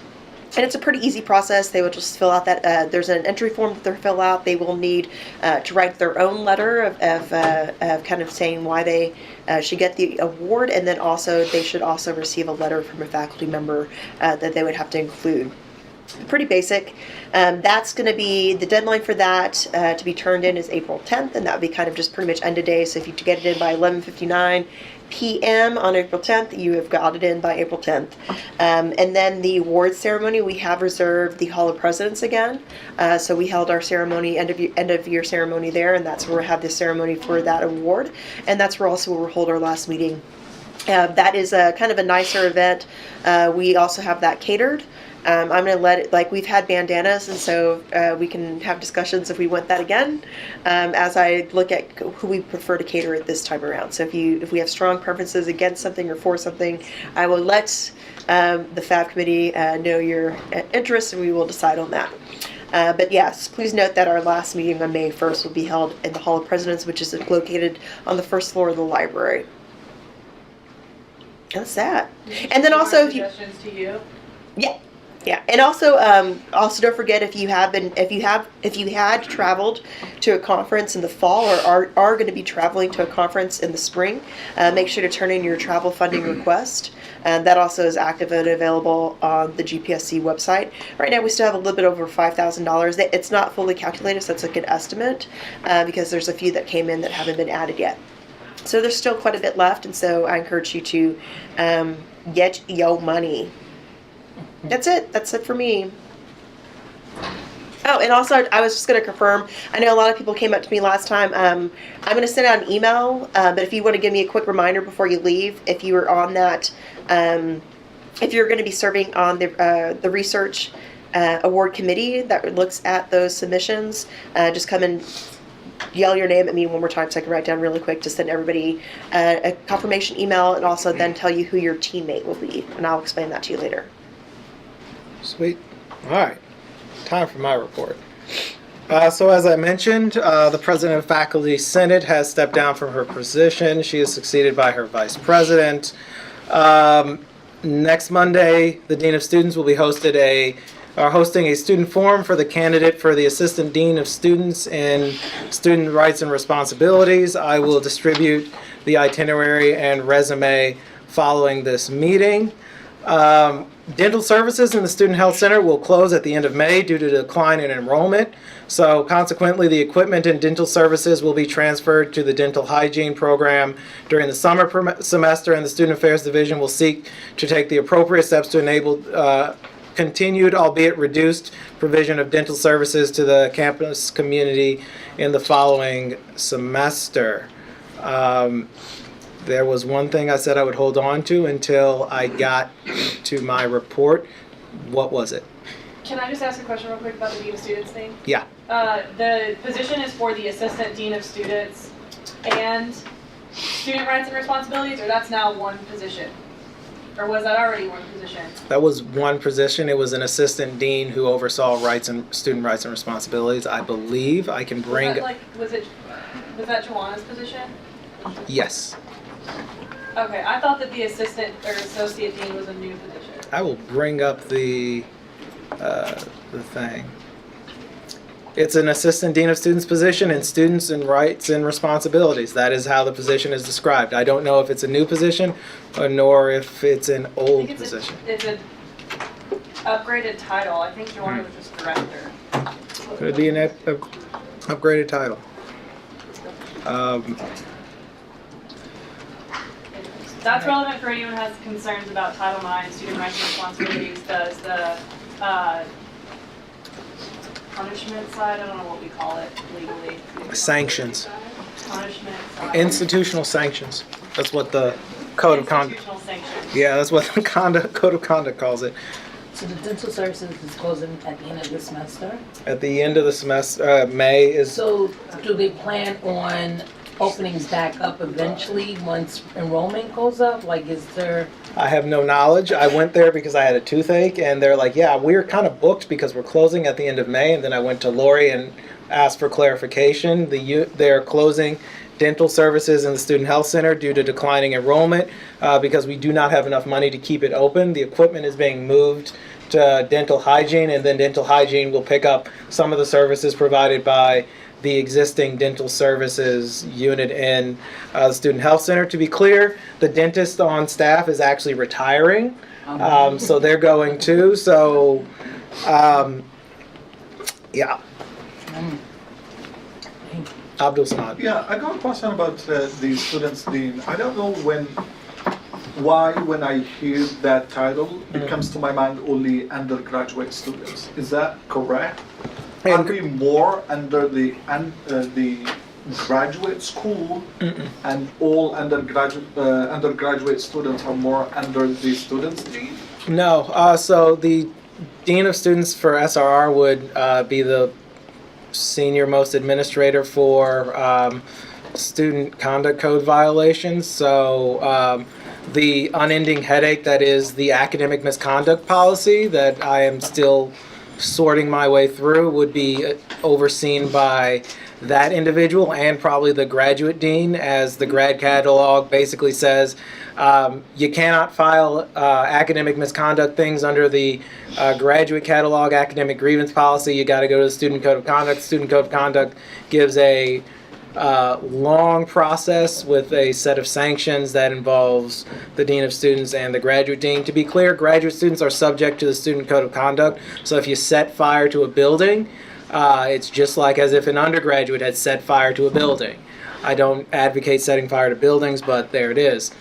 it's a pretty easy process. They will just fill out that, there's an entry form that they'll fill out. They will need to write their own letter of kind of saying why they should get the award, and then also they should also receive a letter from a faculty member that they would have to include. Pretty basic. That's going to be, the deadline for that to be turned in is April 10th, and that would be kind of just pretty much end of day. So if you get it in by 11:59 p.m. on April 10th, you have got it in by April 10th. And then the awards ceremony, we have reserved the Hall of Presidents again. So we held our ceremony, end of year ceremony there, and that's where we have the ceremony for that award. And that's where also we'll hold our last meeting. That is a kind of a nicer event. We also have that catered. I'm going to let it, like, we've had bandanas, and so we can have discussions if we want that again, as I look at who we prefer to cater it this time around. So if we have strong preferences against something or for something, I will let the FAB committee know your interest, and we will decide on that. But yes, please note that our last meeting on May 1st will be held in the Hall of Presidents, which is located on the first floor of the library. That's that. And then also, if you... Suggestions to you? Yeah, and also don't forget, if you had traveled to a conference in the fall or are going to be traveling to a conference in the spring, make sure to turn in your travel funding request. That also is active and available on the GPSC website. Right now, we still have a little bit over $5,000. It's not fully calculated, so that's like an estimate because there's a few that came in that haven't been added yet. So there's still quite a bit left, and so I encourage you to get your money. That's it for me. Oh, and also I was just going to confirm, I know a lot of people came up to me last time. I'm going to send out an email, but if you want to give me a quick reminder before you leave, if you were on that, if you're going to be serving on the research award committee that looks at those submissions, just come and yell your name at me one more time so I can write down really quick to send everybody a confirmation email, and also then tell you who your teammate will be, and I'll explain that to you later. Sweet. All right. Time for my report. So as I mentioned, the President of Faculty Senate has stepped down from her position. She is succeeded by her Vice President. Next Monday, the Dean of Students will be hosting a student forum for the candidate for the Assistant Dean of Students in Student Rights and Responsibilities. I will distribute the itinerary and resume following this meeting. Dental services in the Student Health Center will close at the end of May due to a decline in enrollment. So consequently, the equipment and dental services will be transferred to the dental hygiene program during the summer semester, and the Student Affairs Division will seek to take the appropriate steps to enable continued, albeit reduced, provision of dental services to the campus community in the following semester. There was one thing I said I would hold on to until I got to my report. What was it? Can I just ask a question real quick about the Dean of Students thing? Yeah. The position is for the Assistant Dean of Students and Student Rights and Responsibilities, or that's now one position? Or was that already one position? That was one position. It was an assistant dean who oversaw student rights and responsibilities. I believe I can bring... Was that Joanna's position? Yes. Okay, I thought that the assistant or associate dean was a new position. I will bring up the thing. It's an assistant dean of students position and students and rights and responsibilities. That is how the position is described. I don't know if it's a new position nor if it's an I old think position. it's an upgraded title. I think Jordan was just director. Could be an upgraded title. That's relevant for anyone who has concerns about Title IX, student rights and responsibilities. Does the punishment side, I don't know what we call it legally. Sanctions. Punishment side. Institutional sanctions. That's what the code of conduct. Institutional sanctions. Yeah, that's what the code of conduct calls it. So the dental services is closing at the end of the semester? At the end of the semester, May is. So do they plan on openings back up eventually once enrollment goes up? Like, is there? I have no knowledge. I went there because I had a toothache, and they're like, yeah, we're kind of booked because we're closing at the end of May. And then I went to Lori and asked for clarification. They're closing dental services in the Student Health Center due to declining enrollment because we do not have enough money to keep it open. The equipment is being moved to dental hygiene, and then dental hygiene will pick up some of the services provided by the existing dental services unit in the Student Health Center. To be clear, the dentist on staff is actually retiring, so they're going too. So, yeah. Abdul Samad. Yeah, I got a question about the students dean. I don't know why when I hear that title, it comes to my mind only undergraduate students. Is that correct? Are we more under the graduate school, and all undergraduate students are more under the students dean? No. So the dean of students for SRR would be the senior most administrator for student conduct code violations. So the unending headache that is the academic misconduct policy that I am still sorting my way through would be overseen by that individual and probably the graduate dean, as the grad catalog basically says you cannot file academic misconduct things under the graduate catalog academic grievance policy. You got to go to the student code of conduct. Student code of conduct gives a long process with a set of sanctions that involves the dean of students and the graduate dean. To be clear, graduate students are subject to the student code of conduct. So if you set fire to a building, it's just like as if an undergraduate had set fire to a building. I don't advocate setting fire to buildings, but there it is.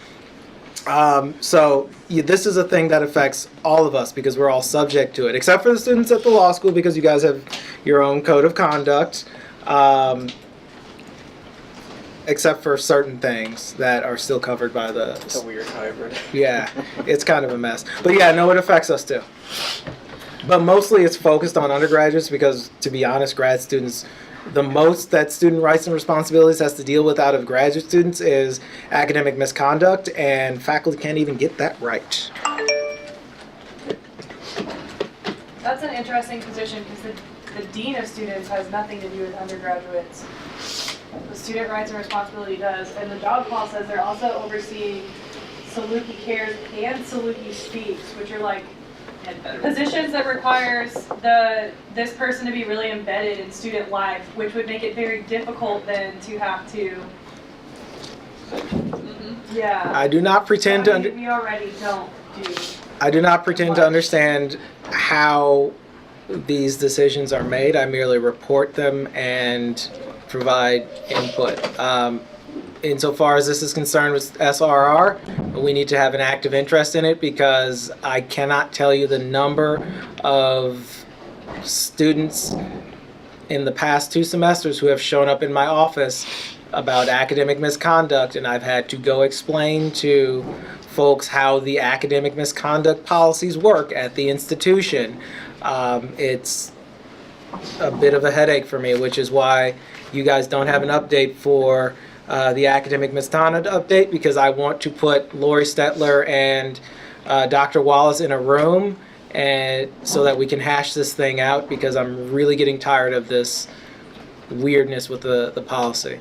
This is a thing that affects all of us because we're all subject to it, except for the students at the law school because you guys have your own code of conduct. Except for certain things that are still covered by the... It's a weird hybrid. Yeah, it's kind of a mess. But yeah, no, it affects us too. But mostly it's focused on undergraduates because, to be honest, grad students, the most that student rights and responsibilities has to deal with out of graduate students is academic misconduct, and faculty can't even get that right. That's an interesting position because the dean of students has nothing to do with undergraduates. The student rights and responsibility does, and the job call says they're also overseeing Saluki Cares and Saluki Speaks, which are like positions that requires this person to be really embedded in student life, which would make it very difficult then to have to. Yeah. I do not pretend to. We already don't do. I do not pretend to understand how these decisions are made. I merely report them and provide input. Insofar as this is concerned with SRR, we need to have an active interest in it because I cannot tell you the number of students in the past 2 semesters who have shown up in my office about academic misconduct, and I've had to go explain to folks how the academic misconduct policies work at the institution. It's a bit of a headache for me, which is why you guys don't have an update for the academic misconduct update, because I want to put Lori Stetler and Dr. Wallace in a room and so that we can hash this thing out, because I'm really getting tired of this weirdness with the policy.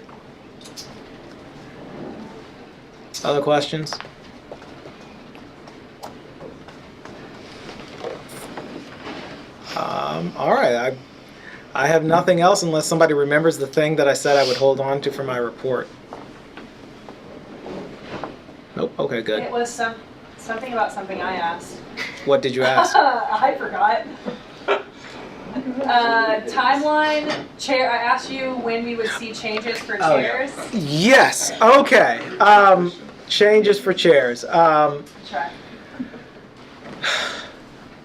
Other questions? All right. I have nothing else unless somebody remembers the thing that I said I would hold on to for my report. Nope. Okay, good. It was something about something I asked. What did you ask? I forgot. Timeline, chair, I asked you when we would see changes for Oh, yeah. chairs. Yes. Okay. Changes for chairs. Try.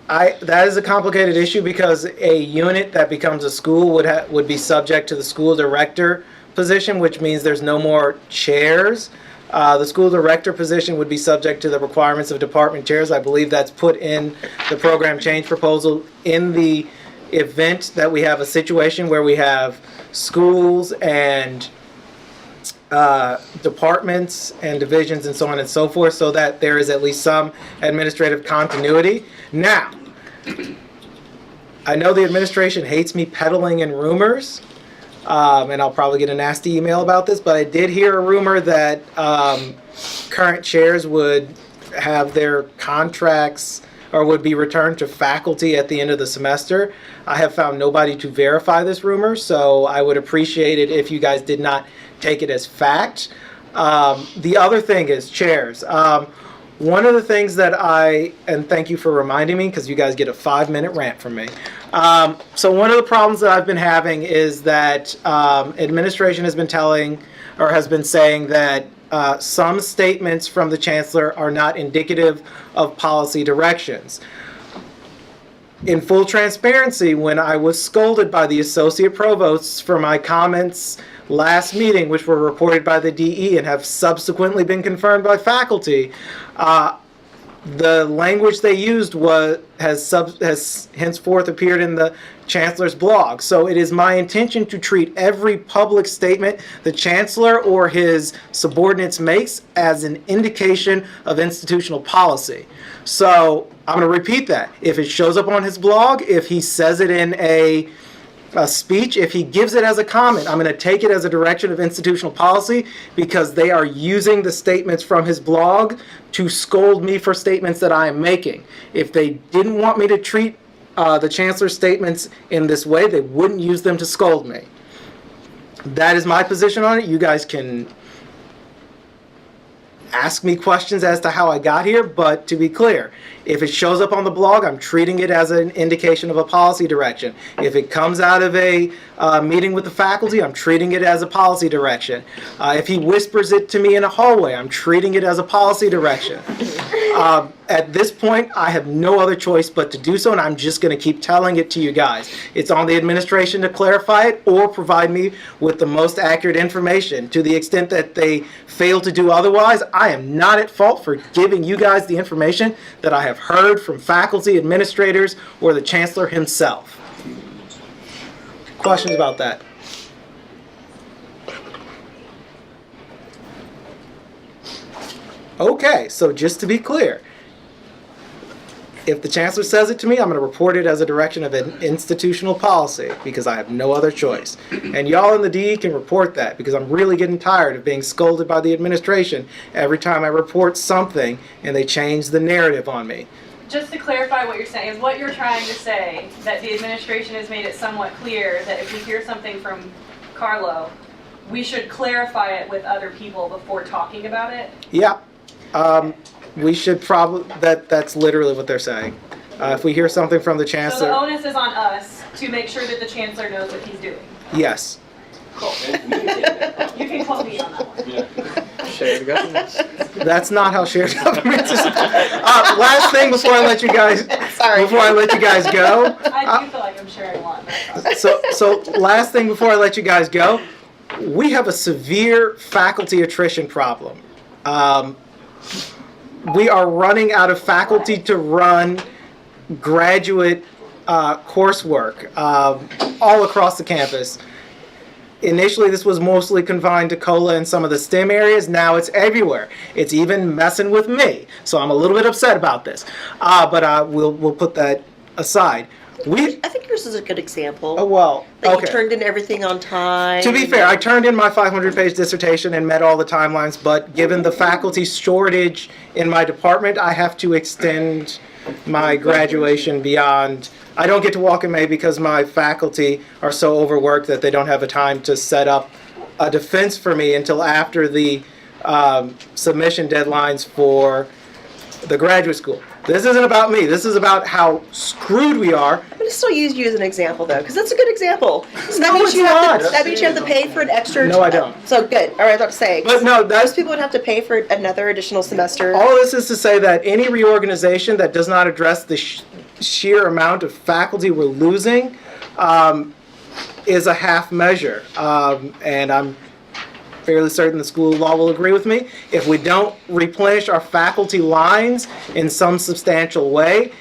That is a complicated issue because a unit that becomes a school would be subject to the school director position, which means there's no more chairs. The school director position would be subject to the requirements of department chairs. I believe that's put in the program change proposal. In the event that we have a situation where we have schools and departments and divisions and so on and so forth, so that there is at least some administrative continuity. Now, I know the administration hates me peddling in rumors, and I'll probably get a nasty email about this, but I did hear a rumor that current chairs would have their contracts or would be returned to faculty at the end of the semester. I have found nobody to verify this rumor, so I would appreciate it if you guys did not take it as fact. The other thing is chairs. One of the things that and thank you for reminding me because you guys get a 5-minute rant from me. So one of the problems that I've been having is that administration has been saying that some statements from the chancellor are not indicative of policy directions. In full transparency, when I was scolded by the associate provosts for my comments last meeting, which were reported by the DE and have subsequently been confirmed by faculty, the language they used has henceforth appeared in the chancellor's blog. So it is my intention to treat every public statement the chancellor or his subordinates makes as an indication of institutional policy. So I'm going to repeat that. If it shows up on his blog, if he says it in a speech, if he gives it as a comment, I'm going to take it as a direction of institutional policy because they are using the statements from his blog to scold me for statements that I am making. If they didn't want me to treat the chancellor's statements in this way, they wouldn't use them to scold me. That is my position on it. You guys can ask me questions as to how I got here, but to be clear, if it shows up on the blog, I'm treating it as an indication of a policy direction. If it comes out of a meeting with the faculty, I'm treating it as a policy direction. If he whispers it to me in a hallway, I'm treating it as a policy direction. At this point, I have no other choice but to do so, and I'm just going to keep telling it to you guys. It's on the administration to clarify it or provide me with the most accurate information. To the extent that they fail to do otherwise, I am not at fault for giving you guys the information that I have heard from faculty, administrators, or the chancellor himself. Questions about that? Okay, so just to be clear, if the chancellor says it to me, I'm going to report it as a direction of an institutional policy because I have no other choice. And y'all in the DE can report that because I'm really getting tired of being scolded by the administration every time I report something and they change the narrative on me. Just to clarify what you're saying, is what you're trying to say that the administration has made it somewhat clear that if we hear something from Carlo, we should clarify it with other people before talking about it? Yeah. We should probably, that's literally what they're saying. If we hear something from the So chancellor. the onus is on us to make sure that the chancellor knows what he's doing. Yes. Cool. You can quote me on that one. Shared government. That's not how shared government is. Last thing before I let you guys, go. I do feel like I'm sharing a lot. So last thing before I let you guys go, we have a severe faculty attrition problem. We are running out of faculty to run graduate coursework all across the campus. Initially, this was mostly confined to COLA and some of the STEM areas. Now it's everywhere. It's even messing with me. So I'm a little bit upset about this. But we'll put that aside. We, I think yours is a good example. oh, well, That you okay. turned in everything on time. To be fair, I turned in my 500-page dissertation and met all the timelines, but given the faculty shortage in my department, I have to extend my graduation beyond. I don't get to walk in May because my faculty are so overworked that they don't have the time to set up a defense for me until after the submission deadlines for the graduate school. This isn't about me. This is about how screwed we are. I'm gonna still use you as an example though, because that's a good example. So that No, means it's you have not. to, that means you have to pay for an extra. No, I don't. So good. All right, I was about to say. But no, that's Most people would have to pay for another additional semester. all this is to say that any reorganization that does not address the sheer amount of faculty we're losing is a half measure. And I'm fairly certain the School of Law will agree with me. If we don't replenish our faculty lines in some substantial way,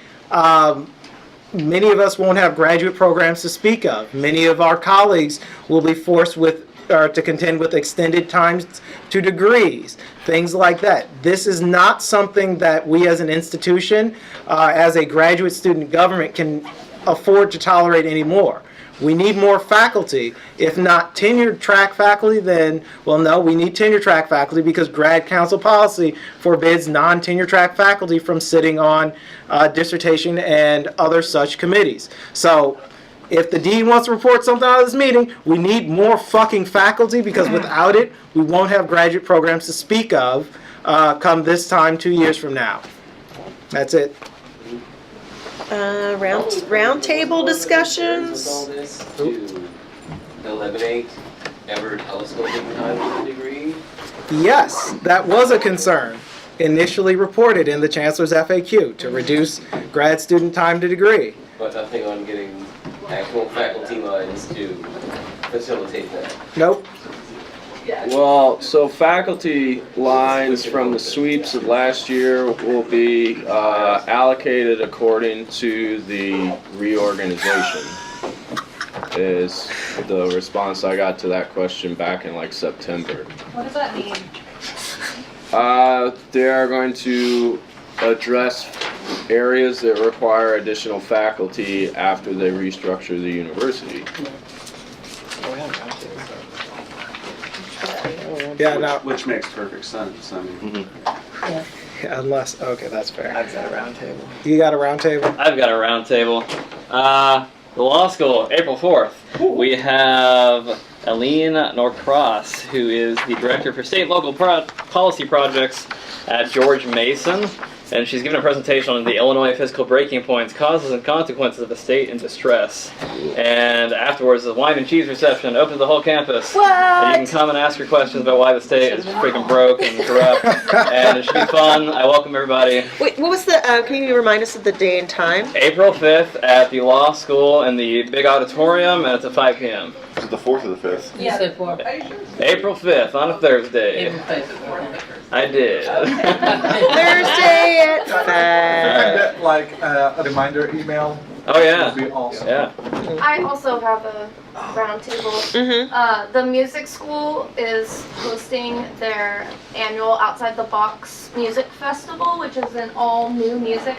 many of us won't have graduate programs to speak of. Many of our colleagues will be forced to contend with extended times to degrees, things like that. This is not something that we as an institution, as a graduate student government, can afford to tolerate anymore. We need more faculty. If not tenured track faculty, then, well, no, we need tenure track faculty because grad council policy forbids non-tenure track faculty from sitting on dissertation and other such committees. So if the dean wants to report something out of this meeting, we need more fucking faculty because without it, we won't have graduate programs to speak of come this time 2 years from now. That's it. Round table discussions. All this to eliminate ever telescoping time to a degree. Yes, that was a concern initially reported in the Chancellor's FAQ to reduce grad student time to degree. But nothing on getting actual faculty lines to facilitate that. Nope. Well, so faculty lines from the sweeps of last year will be allocated according to the reorganization, is the response I got to that question back in like September. What does that mean? They are going to address areas that require additional faculty after they restructure the university. Yeah, no, Which makes perfect sense. I mean, yeah, unless, okay, that's fair. I've got a round table. You got a round table? I've got a round table. The law school, April 4th. We have Aline Norcross, who is the director for state and local policy projects at George Mason. And she's given a presentation on the Illinois fiscal breaking points, causes and consequences of a state in distress. And afterwards, the wine and cheese reception open to the whole campus. What? And you can come and ask her questions about why the state is freaking broke and corrupt. And it should be fun. I welcome everybody. Wait, what was the? Can you remind us of the day and time? April 5th at the law school in the big auditorium, and it's at 5 p.m. Is it the 4th or the 5th? You said 4. April 5th on a Thursday. I did. Thursday at If I 5. get like a reminder email, Oh yeah. would be awesome. Yeah. I also have a round table. Mm-hmm. The music school is hosting their annual Outside the Box Music Festival, which is an all new music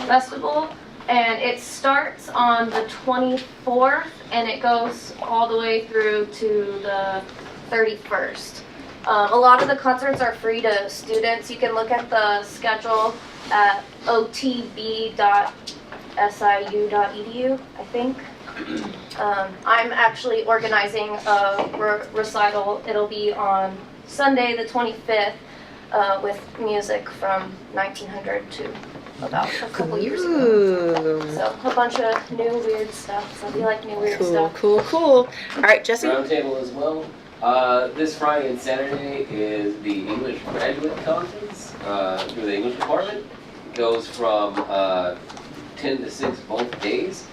festival. And it starts on the 24th and it goes all the way through to the 31st. A lot of the concerts are free to students. You can look at the schedule at otb.siu.edu, I think. I'm actually organizing a recital. It'll be on Sunday the 25th with music from 1900 to about a couple years ago. Ooh. So a bunch of new weird stuff. So if you like new weird Cool, stuff. cool, cool. All right, Jesse. Roundtable as well. This Friday and Saturday is the English Graduate Conference through the English department. It goes from 10 to 6 both days.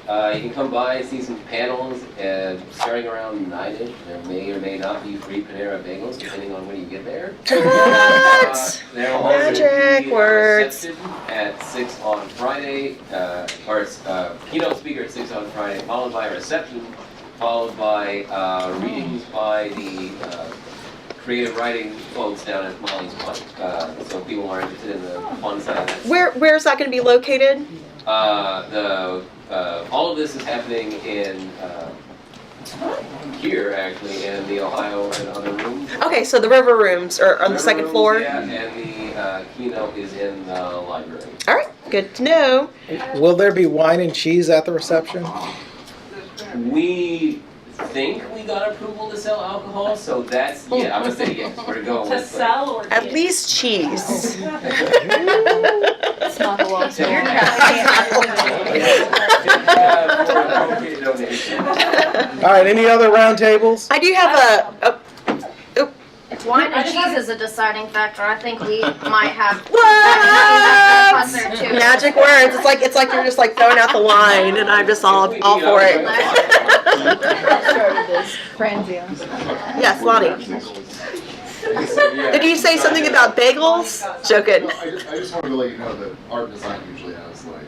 You can come by and see some panels, and starting around 9-ish, there may or may not be free Panera Bagels, depending on when you get there. What? There will also Magic be words. a reception at 6 on Friday, keynote speaker at 6 on Friday, followed by a reception, followed by readings by the creative writing folks down at Molly's Punch. So people are interested in the fun side of that. Where's that going to be located? The all of this is happening in here, actually, in the Ohio and other rooms. Okay, so the river rooms are on the second Rooms, floor. Yeah, and the keynote is in the library. All right, good to know. Will there be wine and cheese at the reception? We think we got approval to sell alcohol, so that's, yeah, I'm gonna say yes, we're going To with. sell or At get? least cheese. It's not the law school. For appropriate donation. All right, any other round tables? I do have a Wine and cheese is a deciding factor. I think we might have what? concert too. Magic words. It's like you're just like throwing out the wine, and I'm just all for it. Started this. Franzia. Yes, Lonnie. Did you say something about bagels? Joking. I just wanted to let you know that art and design usually has like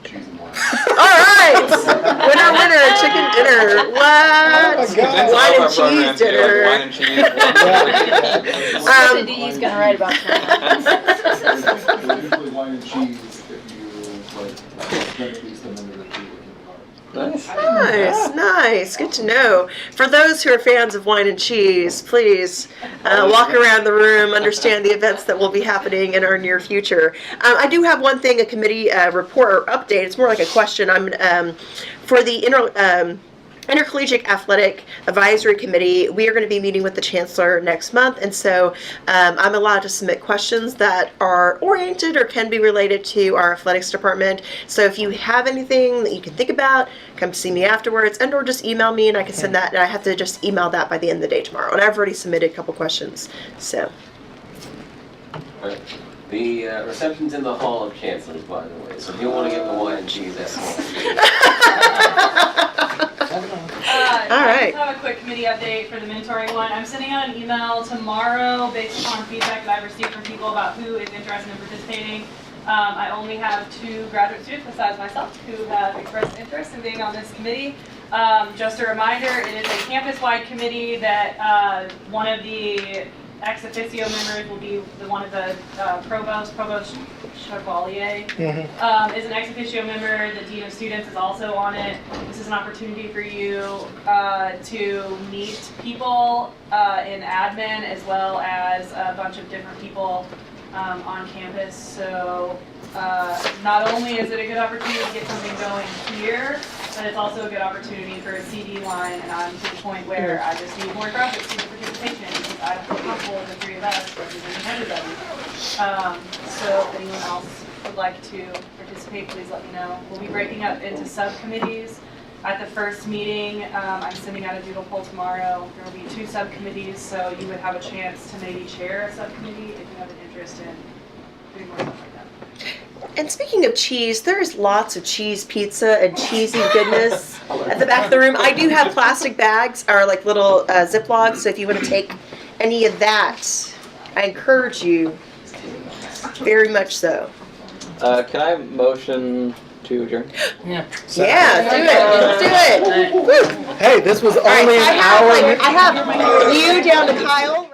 cheese and wine. All right, winner, chicken dinner. What? Oh my God. Wine and cheese dinner. Wine and cheese. He's gonna write about that. Usually wine and cheese if you like spend at least a minute or two looking at art. Nice. Good to know. For those who are fans of wine and cheese, please walk around the room, understand the events that will be happening in our near future. I do have one thing, a committee report or update. It's more like a question. I'm for the Intercollegiate Athletic Advisory Committee. We are going to be meeting with the Chancellor next month, and so I'm allowed to submit questions that are oriented or can be related to our athletics department. So if you have anything that you can think about, come see me afterwards, and or just email me, and I can send that. And I have to just email that by the end of the day tomorrow. And I've already submitted a couple questions. So Right. The reception's in the Hall of Chancellors, by the way, so if you want to get the wine and cheese, that's fine. All right. I just have a quick committee update for the mentoring one. I'm sending out an email tomorrow based upon feedback that I've received from people about who is interested in participating. I only have 2 graduate students besides myself who have expressed interest in being on this committee. Just a reminder, it is a campus-wide committee that one of the ex officio members will be one of the Provost Chevalier, is an ex officio member. The Dean of Students is also on it. This is an opportunity for you to meet people in admin as well as a bunch of different people on campus. So not only is it a good opportunity to get something going here, but it's also a good opportunity for a CD line, and I'm to the point where I just need more graduate student participation because I don't feel comfortable with the 3 of us representing everybody. So if anyone else would like to participate, please let me know. We'll be breaking up into subcommittees. At the first meeting, I'm sending out a doodle poll tomorrow. There will be 2 subcommittees, so you would have a chance to maybe chair a subcommittee if you have an interest in doing more stuff like that. And speaking of cheese, there's lots of cheese pizza and cheesy goodness at the back of the room. I do have plastic bags or like little Ziplocs, so if you want to take any of that, I encourage you very much so. Can I motion to adjourn? Yeah, do it. Let's do it. Woo. Hey, this was All right, only an hour. I have you down to Kyle.